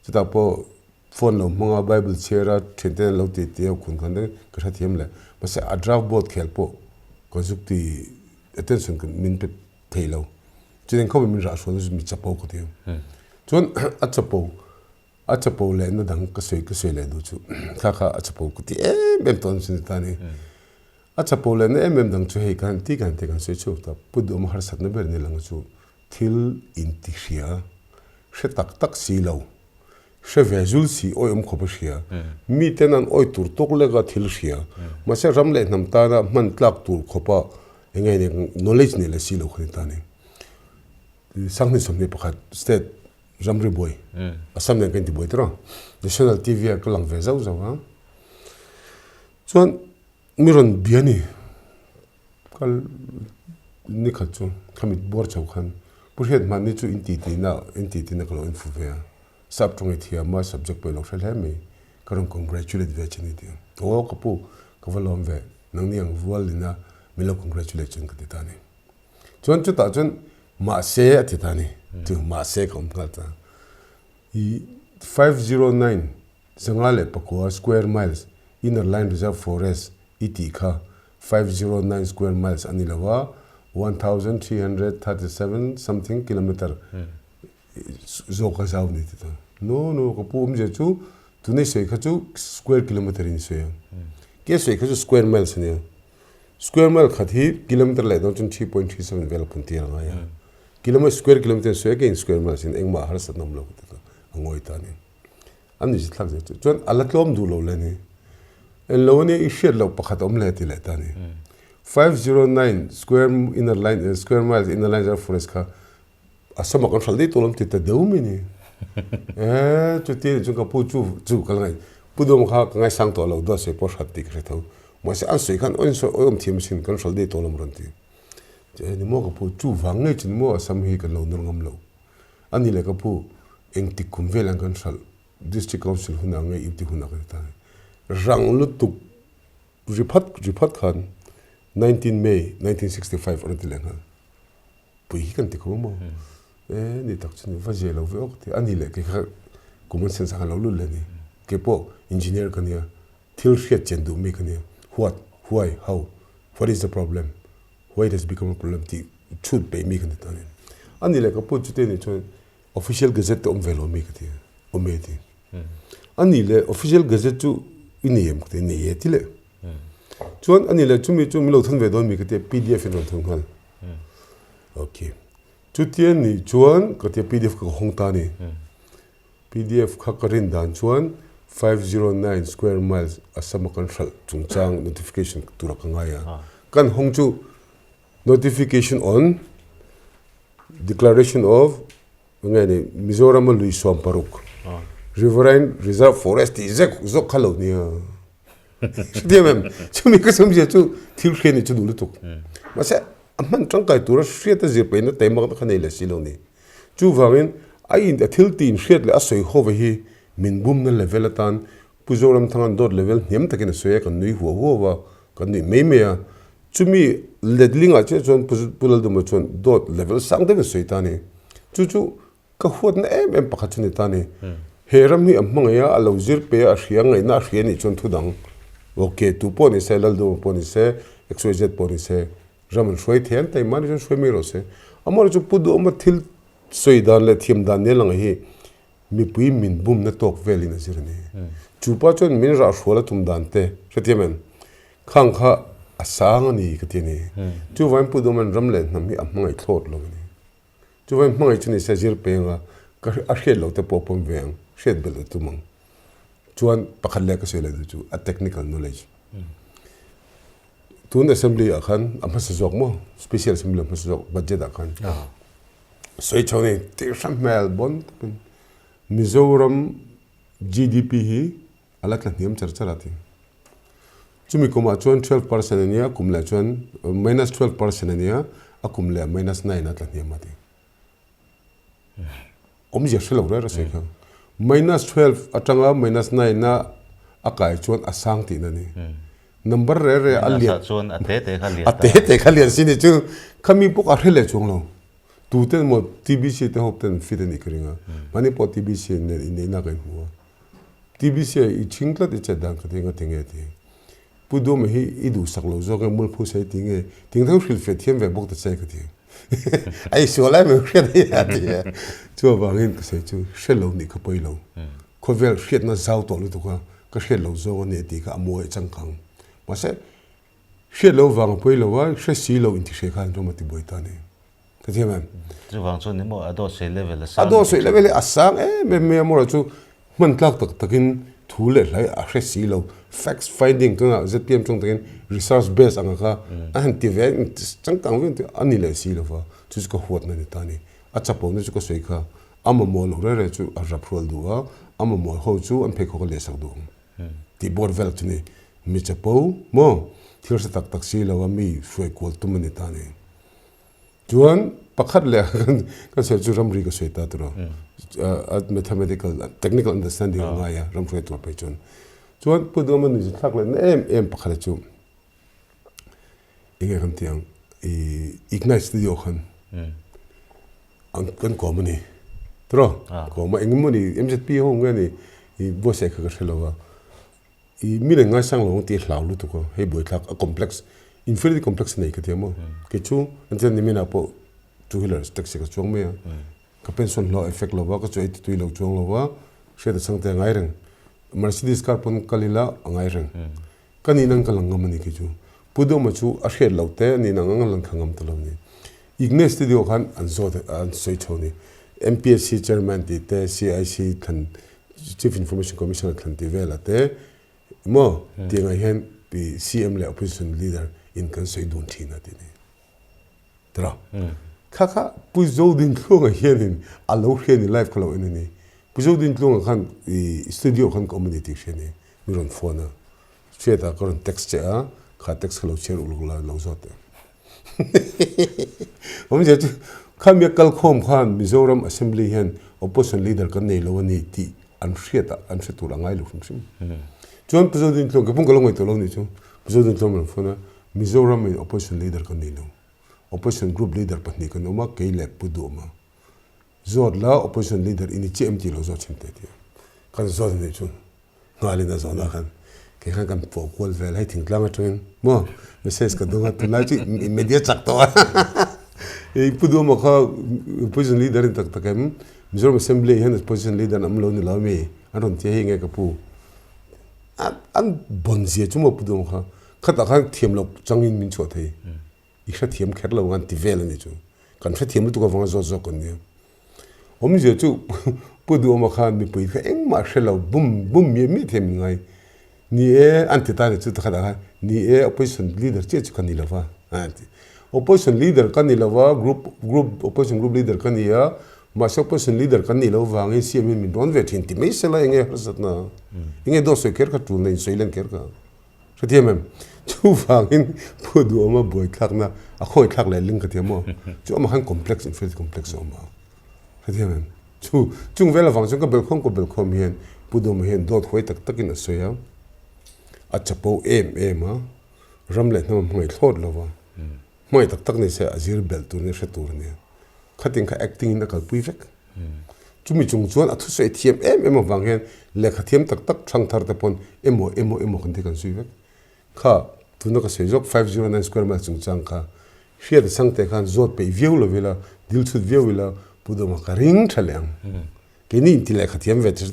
chuta po phone lo mga bible chera thente lo ti ti khun khan de ka tha thiam le mase a draft board khel po ko zuk ti attention kan min pe thelo chen ko min ra so mi chapo ko ti chon a chapo le na dang ka soi le du chu kha a chapo ko ti bem ton sin ta ni a chapo le na em dang chu he kan ti kan te kan soi chu ta pudu ma har sat na ber ni lang chu thil in ti ria she tak si lo she vezul si oi ko ba ria mi tenan oi tur tok le ga thil ria ma se ram le nam ta na man tlak tur khopa engai ne knowledge ne le si lo khani ta ni sang ni som ne pakhat state ramri boy asam ne kan ti boy tra national tv ka lang ve zau zau ha chuan miron biani kal ni kha chu khamit bor chau khan purhet man ni chu inti ti na kalo infu ve sab tung thia ma subject pe lo thel he me karong congratulate ve chini ti o kapu ka valom ve nang niang vual lina milo congratulation ka ti ta ni chuan chu ta chuan ma se ati ta ni tu ma se kom ka ta I 509 Sangale Pakua square miles inner line reserve forest itika 509 square miles anilawa 1337 something kilometer zo ka zaw ni ta no ko pum je chu tu ne sei kha chu square kilometer in sei ke sei kha chu square miles ni square mile khathi kilometer le don 3.37 vel pun ti anga ya kilometer square kilometer sei ke square miles in engma har sat nam lo ta angoi ta ni an ni thak je chuan alatlom du lo le ni en lo ni ishir lo pakhat om le ti le ta ni 509 square inner line square miles inner line of forest kha asama kan saldi tolom ti ta deu mi ni chu ti chu ka pu chu kal ngai pudom kha ngai sang to lo do se por hat ti kre tho mo se an sei kan on so om thim sin kan saldi tolom ron ti je ni mo ka pu chu wang ngai chin mo asam hi kan lo nur ngam lo ani le ka pu eng ti kum vel ang kan sal district council huna ngai ibti huna ka ta rang lu tu ripat khan 19 May 1965 on the lenga pui kan ti ko mo ni tak chini va je lo ve ok ti ani le ke kha common sense ha lo lu le ni ke po engineer kan ya thil hriat chen du mi kan ya what why how what is the problem why it has become a problem ti should be mi kan ta ni ani le ka po chu te ni cho official gazette om velo mi ka ti o me ti ani le official gazette chu iniyem ka ni ye ti le chuan ani le chumi lo thon ve don mi kete pdf in thon hal okay chutian ni chuan kate pdf ka hong ta ni pdf kha karin dan chuan 509 square miles asama control chungchang notification tura ka nga ya kan hong chu notification on declaration of ngani Mizoram lui som paruk riverine reserve forest izek zo khalo ni Diamem, chumi ka samje chu thil kheni chu dulu tuk. Mase amman tangkai tura shriata zirpe na tema ka khanela siloni. Chu wangin ai in thil tin shriat le asoi khove hi min bum na level atan puzoram thangan dot level niam takin soya kan nui huwa kan nui meya chumi ledlinga che chon pulal dum chon dot level sang de soitani. Chu ka huat na em pakhachuni tani. Heram hi amangaya alo zirpe a hriang na hriani chon thudang. Okay, tu poni se laldo poni se XYZ poni se raman shoi thian tai mani jon shoi miro se amor chu pudu ma thil soi dan le thim dan ne lang hi mi pui min bum na tok veli na zirni chu pa chon min ra shola tum dan te setiamen khang kha asang ani katini chu vain pudu man ram le nam hi amngai thot lo ni chu vain mangai chuni se zir pe nga ka a hret lo te popom veng hret bel tu mang chuan pakhalle ka sele chu a technical knowledge tun assembly akhan amasa jok mo special assembly amasa jok budget akhan soi chone te samel bon Mizoram GDP hi alak la niam charcharati chumi koma chuan 12% ania kumla chuan minus 12% ania akumla minus 9 atla niamati omje shelo ra se kha minus 12 atanga minus 9 na akai chuan asang ti nani number re alia chuan ate khali sini chu khami pok a hrele chunglo tu ten mo tbc te hop ten fit ni kringa mani po tbc ne na kai huwa TBC i chinglat i chadang ka tinga tinge ti pudo ma hi idu saklo zo ka mul phu sai tinge ting thau shil fe thiam ve bok ta sai ka ti ai so la me khret ya ti chu ba ngin ka sai chu shelo ni ka poi lo ko vel khret na zau to lu to ka shelo zo ne ti ka mo chang kang ma se shelo wang poi lo wa she si lo in ti she khan ro ma ti boi ta ne ka ti man chu wang chu ni mo ado se level ado se level asang me mo chu man tlak tak takin thule lai a hre si lo facts finding ka ZPM chung takin resource base anga ka an ti ve chang kang wen ani le si lo wa chu ko huat na ni ta ni a chapo ne chu ko sei kha ama mo lo re chu a raprol duwa ama mo ho chu an phe ko le sak du ti bor vel tu ni mi chapo mo thir sa tak tak si lo wa mi shoi kol tu mani ta ni chuan pakhat le kan se chu ramri ka sei ta tro mathematical technical understanding nga ya ram fre to pe chon chuan pudo man ni thak le em pakhat chu inge kan tiang ignite studio khan an kan ko mani tro ko ma eng mani MZP ho nga ni I bo se ka khelo wa I mi le nga sang lo ti hlau lu to ko he boi thak a complex infinity complex nei ka tiamo ke chu an chen ni mina po two wheelers taxi ka chong me ka pension law effect lo ba ka choi tu lo chong lo wa she da sang te ngai reng Mercedes car pon kalila ngai reng kani nang kalang ngam ni ki chu pudo ma chu a she lo te ni nang ang lang khangam to lo ni Ignes studio khan an zo an soi choni MPSC chairman ti te CIC khan chief information commissioner khan ti vela te mo ti ngai hen pi CM le opposition leader in kan soi dun thina ti ni tra kaka puzo din tlunga hianin alo hiani live kalo inani puzo din tlunga khan studio khan community sheni miron phone cheta karon text cha kha text kalo cher ulula lo zote om je kham ya kal khom khan Mizoram assembly hian opposition leader kan nei lo ni ti an hriata an hritu rangai lu sim chuan puzo din tlunga pung kalong mai to lo ni chu puzo din tlunga phone Mizoram opposition leader kan nei lo opposition group leader patni kan oma keile pudoma zod la opposition leader ini CMT lo zo chinte ti kan zod ne chu ngali na zona kan ke khan kan po kol vel hai thing tlanga tren mo message ka donga tu la chi media chak to e pudoma kha opposition leader tak takem Mizoram assembly hen opposition leader am lo ni la me aron ti he nge ka pu an bonzia chu mo pudoma kha khata khan thiam lo changin min cho thei ikha thiam kher lo ngan ti vel ni chu kan thra thiam tu ka wanga zo zo kon ni om je chu pudu ma khan mi pui kha eng ma shelo bum mi them ngai ni e anti ta chu ta khada ni e opposition leader che chu kan ni lova anti opposition leader kan ni lova group opposition group leader kan ni ya ma opposition leader kan ni lova ngai CM min don ve thin ti me sela enge hasat na enge do so ker ka tu nei soilen ker ka Setiamem, tu fangin pudu oma boy klak na ako klak le link katiamo, tu oma han complex infinite complex oma. Setiamem, tu chung vela fang chung ka belkom ko belkom hien pudu oma hien dot hoi tak takin asoya, achapo ma ramlet na mai thod lova, mai tak ni se azir bel tu ne shetur ne, khating ka acting na kal puivek. Chumi chung chuan athu se thiam wang hen le khathiam tak thang thar te pon emo kan ti kan suivek. Kha tuna ka se jok 509 square mile chung chang kha share sang te khan zot pe view lo vela dil chut view vela pudo ma ka ring thalem keni ti le khathiam ve te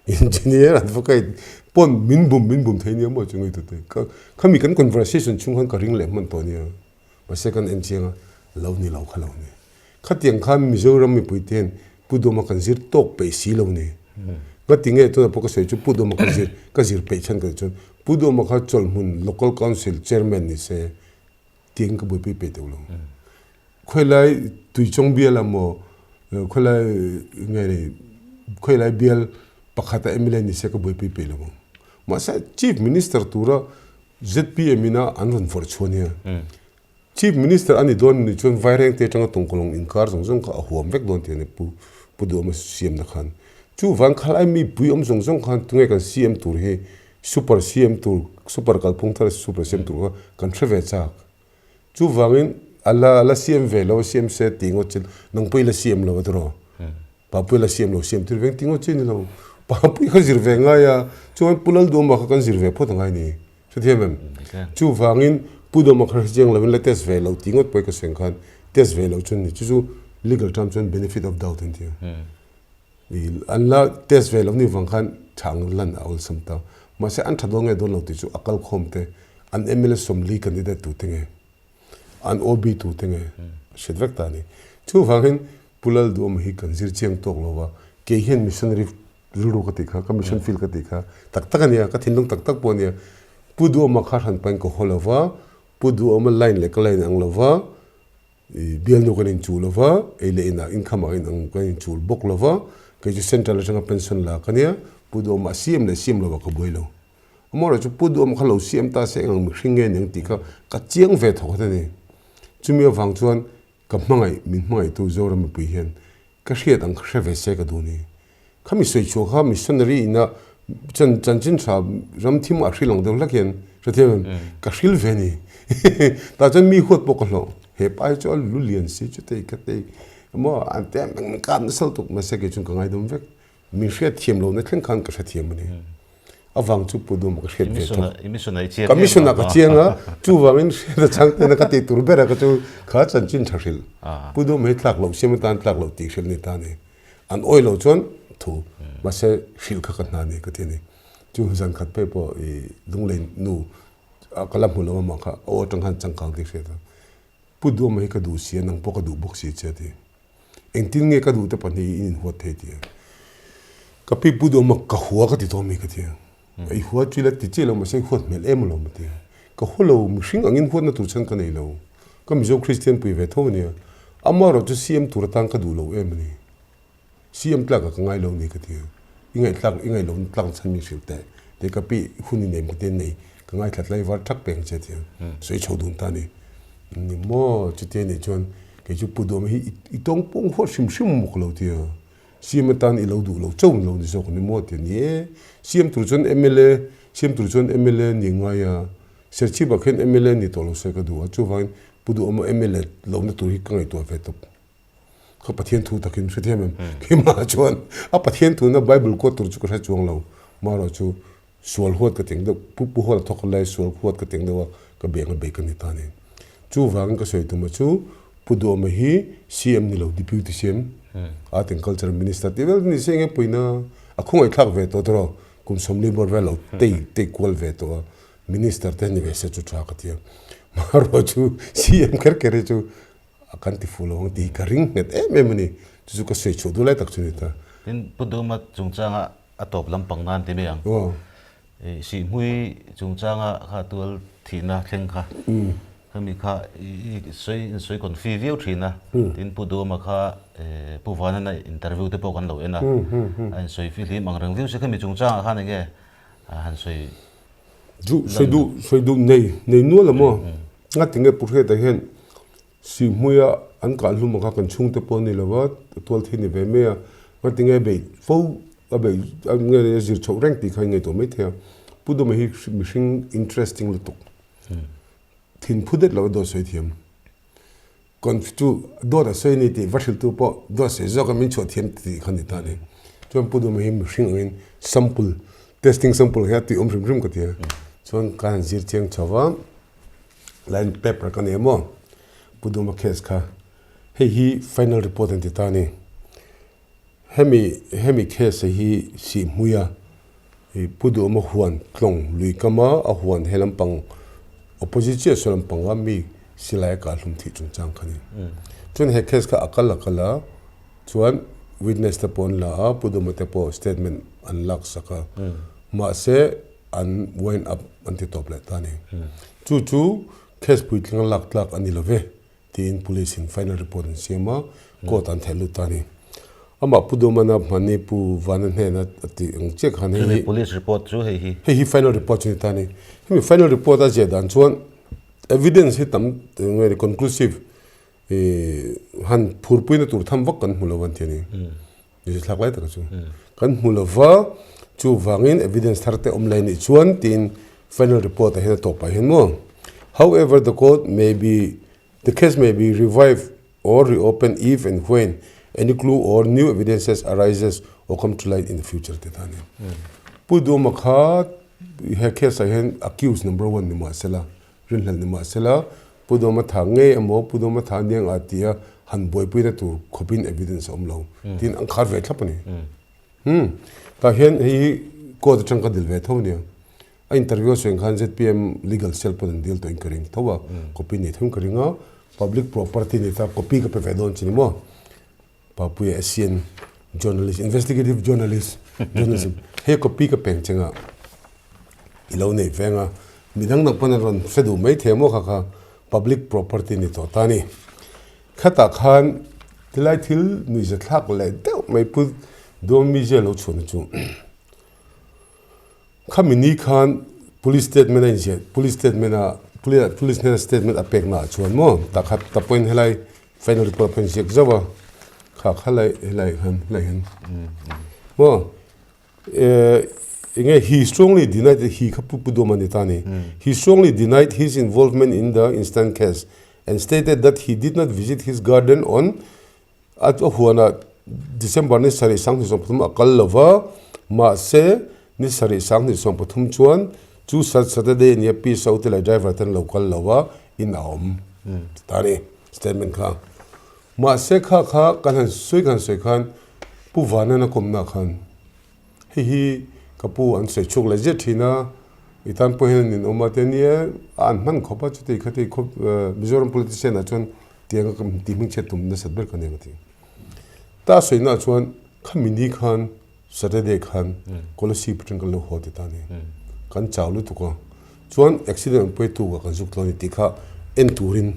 engineer advocate pon min bum thaini mo chung i te kha mi kan conversation chung han ka ring le man to ni ba second mcng lo ni lo khalo ni khatiang kha Mizoram mi puiten pudo ma kan zir tok pe si lo ni gatinge to po ka se chu pudo ma ka zir pe chan ka chon pudo ma kha chol mun local council chairman ni se ting ka boi pe te lo khoilai tui chong biela mo khoilai ngari khoilai biel pakhata emile ni se ka boi pe lo ma sa chief minister tura ZPM ina anron for chonia chief minister ani don ni chon vaireng te tanga tongkolong inkar jong ka huam vek don te ne pudo ma CM na khan chu van khalai mi pui om jong khan tungai kan CM tur he super CM tur super kalpung thar super CM tur kan thave cha chu wangin ala CM velo CM se tingo chil nang pui la CM lo dro pa pui la CM lo CM tur veng tingo chin lo pui kha zir ve nga ya chuan pulal do ma kha kan zir ve phot ngai ni so thiam em chu wangin pu do ma kha jeng lo le test ve lo tingot poi ka seng khan test ve lo chun ni chu legal term chun benefit of doubt in thia an la test ve lo ni wang khan thang lan aul sam ta ma se an thadong e do lo ti chu akal khom te an MLA somli candidate tu tenge an OB tu tenge shedvek ta ni chu wangin pulal do ma hi kan zir cheng tok lo wa ke hian missionary ruru ka tikha commission feel ka tikha tak tak ania ka thinlung tak tak po nia pudu ma khar han pan ko holova pudu ma line le ka line ang lova bial no kan chu lova ele ina income in ang kan chu bok lova ke ju central janga pension la kania pudu ma sim le sim lova ka boilo amora chu pudu ma khalo sim ta se ang hringe neng tikha ka chiang ve tho ta ni chumi wang chuan ka mangai min mangai tu zora mi pi hian ka hriat ang khreve se ka du ni khami soi chu kha missionary ina chan chin tha ram thim a hrilong deuh lakian rathiam ka hril ve ni ta chan mi khot pok lo he pai chu lu lian si chu te ka te mo an te ang kam na sal tuk ma se ke chung ka ngai dum vek mi hriat thiam lo na thlen khan ka hriat ni awang chu pudum ka hriat ve to commissioner ka chianga chu wangin da chang te na ka te tur bera ka chu kha chan chin tha hril pudum he tlak lo sim tan tlak lo ti hril ni ta ni an oilo chon thu ma se hril kha na ni ka te ni chu zan khat pe po dunglen nu akalam hu lo ma kha o tang han chang kang ti hre ta pudum he ka du sian nang po ka du bok si che ti engting nge ka du te pani in hot the ti ka pi pudum ma ka huwa ka ti to mi ka ti ai huwa chila ti che lo ma se hot mel em lo ma ti ka holo mishing angin hot na tu chan ka nei lo ka mi zo christian pi ve tho ni amaro chu cm tur tang ka du lo em ni cm tlak ka ngai lo ni ka ti ingai lo tlak chan mi sil te ka pi huni nei ma te nei ka ngai thlat lai war thak peng che ti so i chodun ta ni ni mo chu te ni chon ke chu pu do hi itong pong ho sim muk lo ti cm tan i lo du lo chong lo ni so ni mo te ni cm tur chon MLA ni nga ya serchi ba khen MLA ni to lo se ka du chu vain pu do mo MLA lo na tur hi ka ngai to ve to ka pathian thu takin se them ke ma chuan a pathian thu na bible ko tur chu ka chuang lo ma ro chu sual huat ka ting do pu hol thok lai sual huat ka ting do ka beng be ka ni ta ni chu wang ka soi tu ma chu pu do ma hi CM ni lo deputy CM art and culture minister ti wel ni senge puina a khong ai thak ve to tro kum somni bor ve lo te kwal ve to minister te ni ve se chu tha ka ti ma ro chu CM kere chu akan ti fulong ti karing net emni chu ka sei chu du lai tak chu ni ta tin puduma chungchanga atop lampang nan ti meang si hui chungchanga kha tul thina thleng kha kami kha soi kon fi view thina tin puduma kha puwana na interview te pokan lo ena an soi fi lim ang rang view se kami chungchanga kha nge han soi du nei nu la mo nga tinge purhe ta hen si muya an ka lu ma ka kan chung te pon ni lawa tol thi ni ve me nga tinge be fo a be nge zir chou reng ti khai nge to me the pudu me hi mishing interesting lu to thin phudet lo do soi thiam kon tu do da soi ni ti vashil tu po do se zo ka min cho thiam ti khan ni ta ni chon pudu me hi mishing in sample testing sample ha ti rim ka ti chon kan zir cheng chawa line paper kan emo puduma case ka hi final report and tani hemi case hi si muya puduma huan tlong lui kama a huan helam pang opposition solam panga mi silai ka hlum thi chung chang khani chun he case ka akala chuan witness te pon la puduma te po statement unlock saka ma se an wind up anti top la tani chu case puitling lak ani love tin police in final report in sema court an thelu tani ama puduma na mani pu vanan he na ati ang check han he police report chu he final report ni tani he final report a je dan chuan evidence he tam ngari conclusive han phurpuina tur tham wak kan hulawan tiani ni thlaklai ta chu kan hulawa chu wangin evidence tharte omlain ni chuan tin final report a he to pa hin mo however the case may be revived or reopened if and when any clue or new evidences arises come to light in the future te thani pudu makha he case hen accused number 1 ni ma sela rin hal ni ma sela pudu ma tha nge amo pudu ma tha niang atia han boy pui da tur khopin evidence omlo tin ang khar ve thlapani ta hen hi ko da chang ka dil ve thawni a interview seng khan ZPM legal cell pon deal to inquiring thawa copy ni thum karinga public property ni ta copy ka pe vedon chini mo papu asian journalist investigative journalist journalism he copy ka peng chenga ilo nei venga midang nak pan ron fedu mai themo kha kha public property ni to tani khata khan tilai thil ni je thak le de mai pu do mi je lo chun chu khamini khan police statement in je police statement a police statement a pek na chuan mo ta khat ta point helai final report pen jek zawa kha khalai helai han lai han mo he strongly denied that he kapupudo manitani he strongly denied his involvement in the instant case and stated that he did not visit his garden on at huana December ni sari sang ni som pathum akal lova ma se ni sari sang ni som pathum chuan chu Saturday ni pi south la driver tan local lova in aum tani statement kha ma se kha kan soi khan pu wana na komna khan hi kapu an se chuk la je thina itan po hen in omatenia an man khopa chute khate khop Mizoram politician a chon tiang kam timing che tum na sadber kan ngati ta soina chuan khamini khan Saturday khan policy putting lo hoti tani kan chawlu tu ko chuan accident poi tu ka juk tloni tikha en turin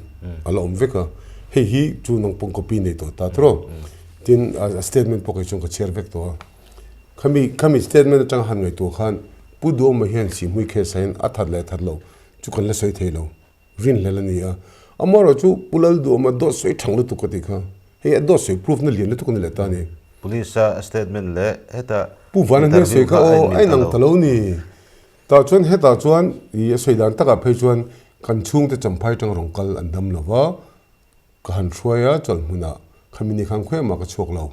ala omveka hi chu nong pong copy nei to ta tro tin a statement po ka chung ka chair vek to kami statement chang han ngai to khan pudo ma hian si hui khe sain athar le thar lo chu kan la soi thelo rin le la ni a amaro chu pulal do ma do soi thanglu tu ko ti kha he do soi proof na lian tu ko ni le ta ni police statement le heta pu van ne se ka o ai nang talo ni ta chuan heta chuan i soidan taka phei chuan kan chung te champhai tang rongkal andam lova ka han throya chal muna khamini khang khwe ma ka chok lo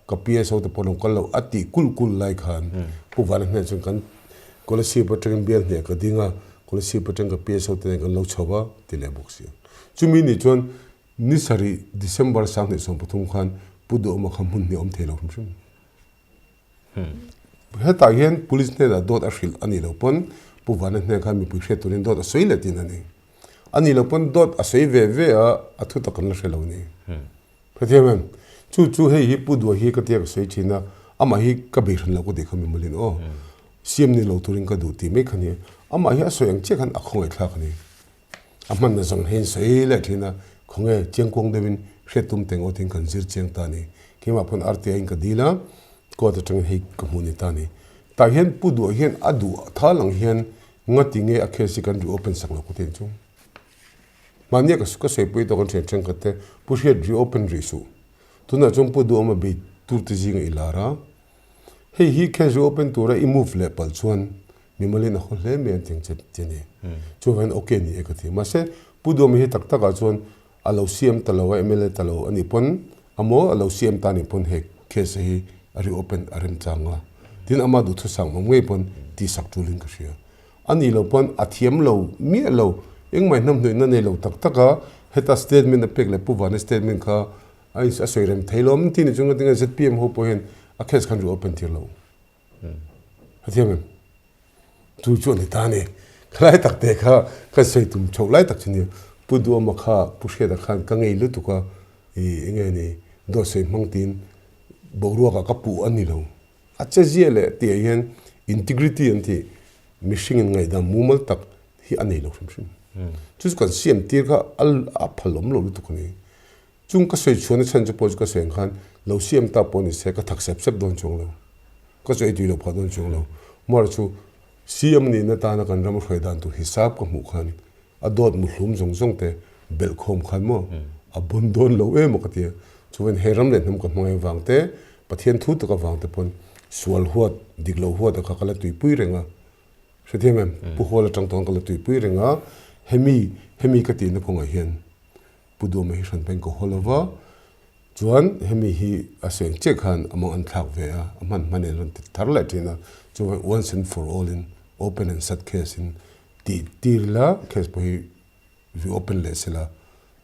ka PSO te polong kal lo ati kul lai khan pu van ne chung kan policy pateng bian ne ka dinga policy pateng ka PSO te kan lo chowa tile boxi chumi ni chuan ni sari December sang ne som pathum khan pudo ma khamun ni om thelo hum heta hian police ne da dot a hril ani lo pon pu van ne kha mi pu hre turin dot a soi la tin ani ani lo pon dot a soi ve a thu ta kan la hrelo ni phathiam chu hei hi pu do hi ka te ka soi china ama hi ka be ran lo ko de khami mulin o siam ni lo turin ka du ti me khani ama hi a soyang che khan a khong ai thla khani aman na jang hen soi la thina khonge chengkong devin hre tum teng o tin kan zir cheng ta ni kema phon RTI ka dila ko ta tang hei community ta ni ta hian pu do hian adu thalang hian ngati nge a khesi kan ru open sak lo ko tin chu mania ka sei pui to kan chen ka te pu hre ri open ri su tuna chung pu do ma be tur ti jing ilara hei hi khe open tura I move le pal chuan mimalin a khol le me ting che cheni chu van okay ni ekati ma se pu do mi hi tak taka chuan alo CM talo MLA talo ani pon amo alo CM tani pon he case hi ari open arim changa tin ama du thu sang mongwe pon ti sak tulin ka sia ani lo pon athiam lo mi lo eng mai nam noi na ne lo tak taka heta statement pek le pu van statement kha ai sa soirem thailom tin chung tinga ZPM ho po hen a case kan ru open ti lo athiam tu chu ni tani khlai tak te ka sei tum chok lai tak chini pu du ma kha pu she da khan ka ngei lu tu ka nge ni do sei mangtin boruwa ka pu ani lo acha jiele ti yen integrity anti mishing ngai da mumal tak hi ani lo shim chus kan siam tir ka al aphalom lo tu kani chung ka sei chone chan ju poj ka seng khan lo siam ta poni se ka thak sep don chung lo ka sei ti lo phadon chung lo mar chu siam ni na ta na kan ram khoi dan tu hisab ka mu khan adot mu hlum jong te bel khom khan mo abon don lo e mo ka ti chuan heram le nam ka hmai wangte pathian thu to ka wangte pon sual huat diglo huat ka kala tui pui renga sethiam pu hola tang tong kala tui pui renga hemi ka ti na khonga hian pudo me hian pen ko holova chuan hemi hi a seng che khan among an thak ve a man manen ron thar la tina chuan once and for all in open and shut case in tirla case po hi vi open le sela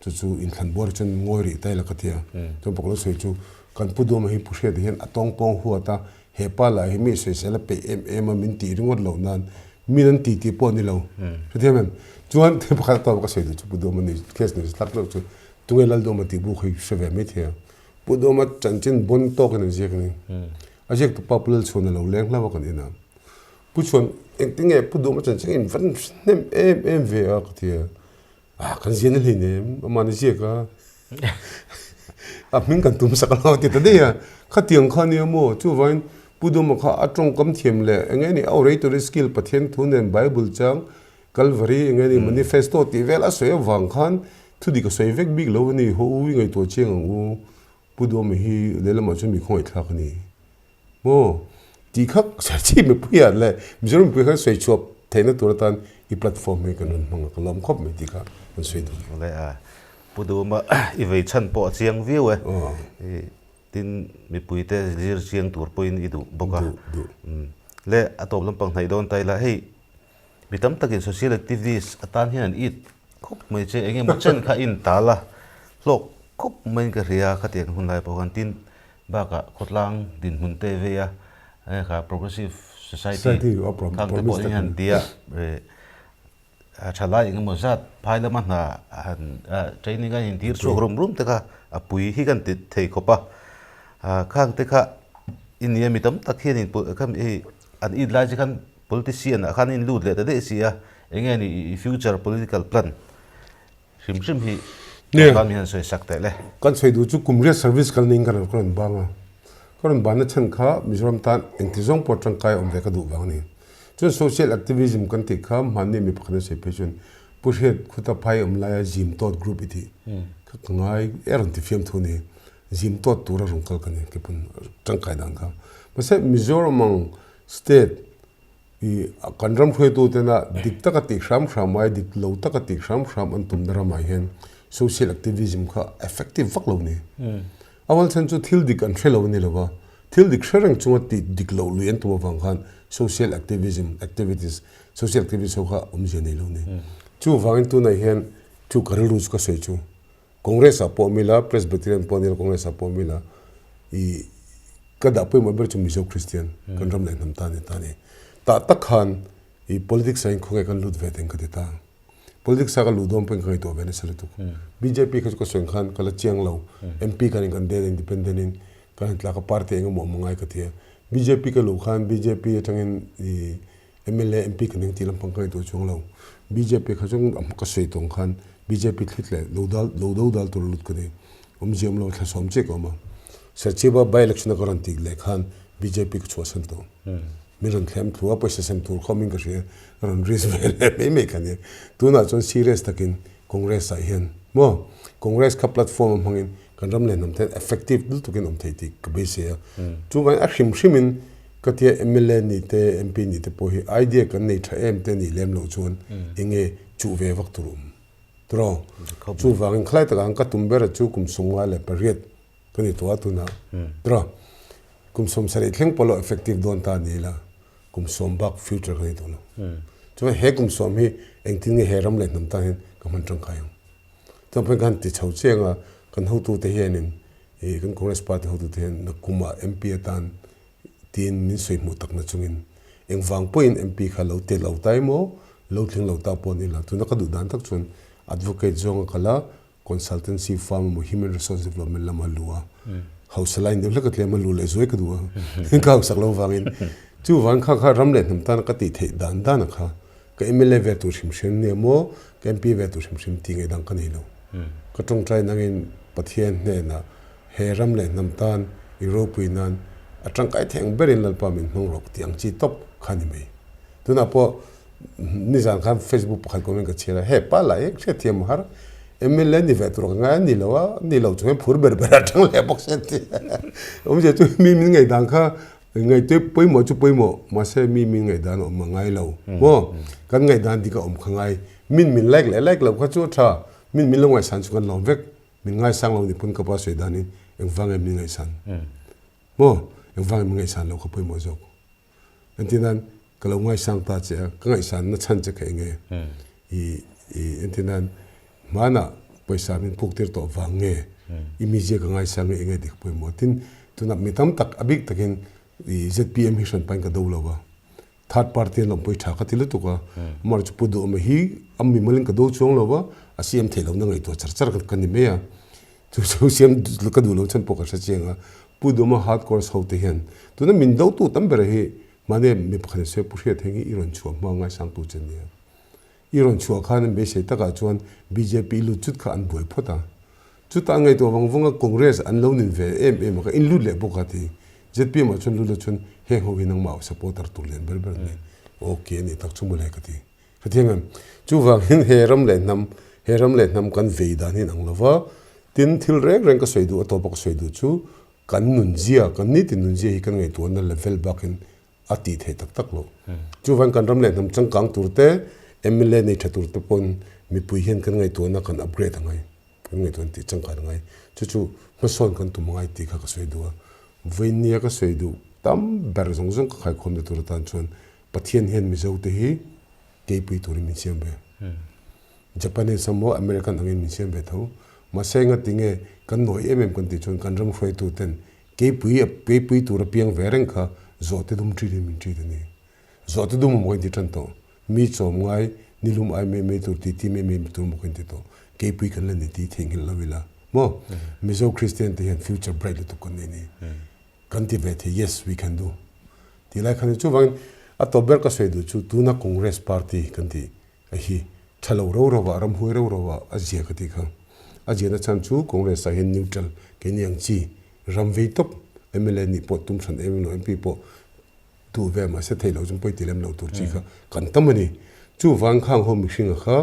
chu in than bor chun ngori tai la katia chu poklo sei chu kan pudo ma hi pushe de hen atong pong huata hepa la hi mi se sela pe em min ti ringot lo nan min ti po ni lo thiam chuan te pakha ta ka sei chu pudo ma ni case ni slak lo chu tungelal do ma ti bu khi sheve me thia pudo ma chanchin bon to kan je kan a jek to popular chuna lo leng la kan ina pu chon engtinge pudo ma chanchin in van nem em ve a katia kan zin le ne ma ni je ka a min kan tum sakal ti ta de ya khatiang khani mo chu vain pudo ma kha atong kam thiam le nge ni orator skill pathian thunen bible chang calvary nge ni manifesto ti vela soe wang khan thu di ka soe vek big lo ni ho wi ngai to cheng u pudo ma hi le la ma chu mi khoi thak ni mo ti khak sa chi me puya le mizoram pu kha soe chop thena tur tan I platform me kan mang ka lam khop me ti kha kan soe du le a pudo ma I ve chan po chiang view tin mi puite zir chiang tur point I du boka le atop lampang nai don tai la hei mitam takin social activities atan hian it khop mai che enge mo chen kha in tala lok khop mai ka ria khateng hunlai pokan tin ba ka khotlang din hun te ve ya kha progressive society khang te po hian dia chala enge mo zat phaila ma na training ga in tir so rum te ka apui hi kan ti thei khopa khang te kha inia mitam takhian in kham an id lai khan politician khan in lut le ta de sia enge ni future political plan sim hi kan hian soi sakte le kan soi du chu kumria service kan ning kan banga kan ban chan kha mizoram tan engtizong potang kai om ve ka du bang ni chu social activism kan ti kha manni mi phane se pechun pushet khuta phai om la jim tot group iti ka ngai eron ti fiam thuni jim tot tura rung kal kan ke pun tang kai dang kha mase mizoram state I kanram khoi tu tena dikta ka ti sham mai dik lo ta ka ti sham an tum dara mai hen social activism kha effective vak lo ni awal chan chu thil dik an thelo ni lo ba thil dik sharang chunga ti dik lo lu en tu wang khan social activities kha je nei lo ni chu wang tu na hen chu karil rus ka sei chu congress a pomila presbyterian ponil congress a pomila I kada poi ma ber chu miso christian kanram le nam ta ni ta takhan I politics sain khongai kan lut ve teng kadita politics sa ka ludom pen kai to bene sele tu BJP ka soin khan kala chiang lo MP kan de independent in kan tla ka party eng mo mangai ka thia BJP ka lu khan BJP tangin MLA MP kan ti lam pang kai to chung lo BJP ka chung am ka sei tong khan BJP thlitle lo dal to lut ka de jam lo thla som che ko ma sachiba by election garanti le khan BJP ka chosan to miron thlem thua paisa sem tur khoming ka she ron ris ve me kan tu na chon serious takin congress a hian mo congress ka platform mangin kanram le nam the effective dul tukin thei ti ka be se chu ban a shimin ka tia MLA ni te MP ni te po hi idea kan nei tha em te ni lem lo chun enge chu ve vak turum tro chu wangin khlai ta ang ka tumber chu kum sungwa le pariat kani to atuna tro kum som sare thleng polo effective don ta ni la kum som bak future kani to no chu he kum som hi engting he ram le nam ta hin kaman tang kai to pe kan ti chau chenga kan ho tu te hianin kan congress party ho tu te na kuma MP tan tin min soi mu tak na chungin eng wang point MP kha lo te lo tai mo lo thling lo ta pon ila tu na ka du dan tak chun advocate zong kala consultancy firm mo human resource development lama luwa house line de lakat le ma lu le zoi ka du ka sak lo wangin chu wang kha ram le nam tan ka ti the dan kha ka MLA ve tu shim ne mo ka MP ve tu shim ti nge dang ka nei lo ka tong trai nangin pathian ne na he ram le nam tan europe nan atang kai theng berin lal pa min hong rok tiang chi top khani me tuna po ni zan khan Facebook khal comment ka chira he pa la ek che thiam har MLA ni ve tu nga ni lo chu phur ber atang le bok se ti je tu mi ngai dang kha ngai te poi mo chu poi mo ma se mi ngai dan om ngai lo mo kan ngai dan di ka om khangai min like lo kha chu tha min lo ngai san chu kan lo vek min ngai sang lo ni pun ka pa se dan eng vang em ni ngai san mo eng vang em ngai san lo ka poi mo jok entinan kalau ngai sang ta che ka ngai san na chan che kai nge entinan mana paisa min puktir to wange imije ka ngai sang nge dik poi mo tin tuna mitam tak abik takin ZPM mission pain ka dolo ba third party lom poi tha ka tilu tu ka mar chu pudu ma hi ammi malin ka do chong lo ba asiam thelo na ngai to char ka ni me ya chu siam ka du lo chan po ka sa chenga pudu ma hardcore sau te hen tuna min do tu tam ber hi mane mi phane se puhia thengi iron chu ma ngai sang tu chen ne iron chu khan be se ta ka chuan BJP lu chut kha an boi phota chu ta ngai to wang wanga congress an lo nin ve em ka in lu le bo ka ti ZPM chun lu chun he ho winang mau supporter tu len ber ni okay ni tak chumul he ka ti khathiam chu wang hin heram le nam kan veida ni nang lova tin thil rek reng ka soidu to ba ka soidu chu kan nun zia kan ni tin nun zia hi kan ngai to na level bakin ati the tak lo chu wang kan ram le nam chang kang turte MLA nei thatur te pon mi pui hen kan ngai to na kan upgrade ngai kan ngai to ti chang kan ngai chu ma son kan tu ngai ti kha ka soidu voinia ka soidu tam ber zong zong ka khai khom de tur tan chon pathian hen mi zo te hi ke pui tur mi siam be Japanese samo American angin mi siam be tho ma senga tinge kan noi kan ti chon kan ram khoi tu ten ke pui tur piang vereng kha zo te dum tri mi tri de ni zo te dum mo di tan to mi chom ngai nilum ai me tur ti me tur mo kan ti to ke pui kan le ni ti thing hil lawila mo mizo Christian te hen future bright to kon ni cultivate yes we can do ti lai khan chu wang a to ber ka sei du chu tu na congress party kan ti a hi thalo ro wa ram hui ro wa a je ka ti kha a je na chan chu congress a hen neutral ke niang chi ram ve top MLA ni po tum san MLA MP po tu ve ma se thailo jum poi ti lem lo tur chi kha kan tamani chu wang khang ho mi hring kha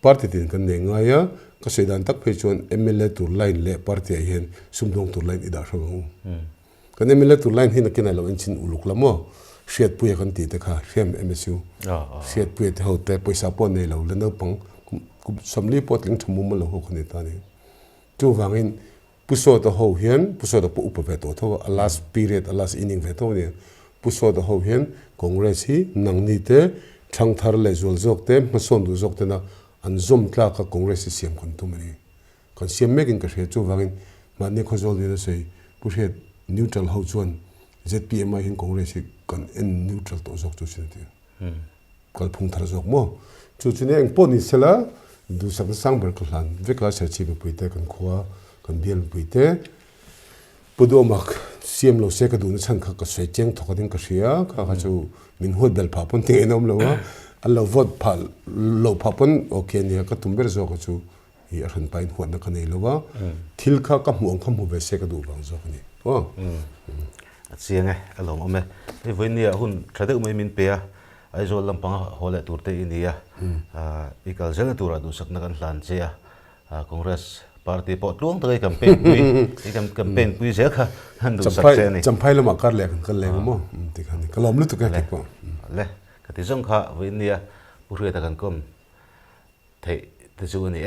party tin kan ne nga ya ka sei dan tak phe chon MLA tur line le party a hen sumdong tur line ida ro kan MLA tur line hin ken lo chin uluk lamo hriat puya kan ti te kha hrem MSU hriat puya te hote poisa po nei lo le no pang samli pot ling thamu ma lo ho khani ta ni chu wangin puso to ho hian puso to pu upa ve to tho a last period a last inning ve to ni puso to ho hian congress hi nang ni te thang thar le zol jok te mason du jok te na an zom tla ka congress siam kon tu mani kan siam mekin ka hre chu wangin mani khozol ni na sei puhe neutral ho chuan ZPM hin congress kan en neutral to jok chu sin ti kal phung thar jok mo chu chine eng po ni sela du sang ber klan vekla ser chi be puite kan khuwa kan bial puite pudo mak siam lo se ka du na chan kha ka sei cheng thoka din ka hria kha chu min hot bel pha pon te enom lo wa allo vote phal lo pha pon okay ni ka tumber zo ka chu hi aran pain huat na ka nei lo wa thil kha ka mu be se ka du bang zo ni chiang alom ome e voinia hun thade mai min pe ai zo lampang hole turte inia ikal jena tura du sakna kan hlan che congress party po tuang tai campaign pui campaign pui je kha han du sak che ni champai lo makar le kan le mo ti khan kalom lu tu ka ke po le ka ti jong kha voinia puri ta kan kom thei te chu ni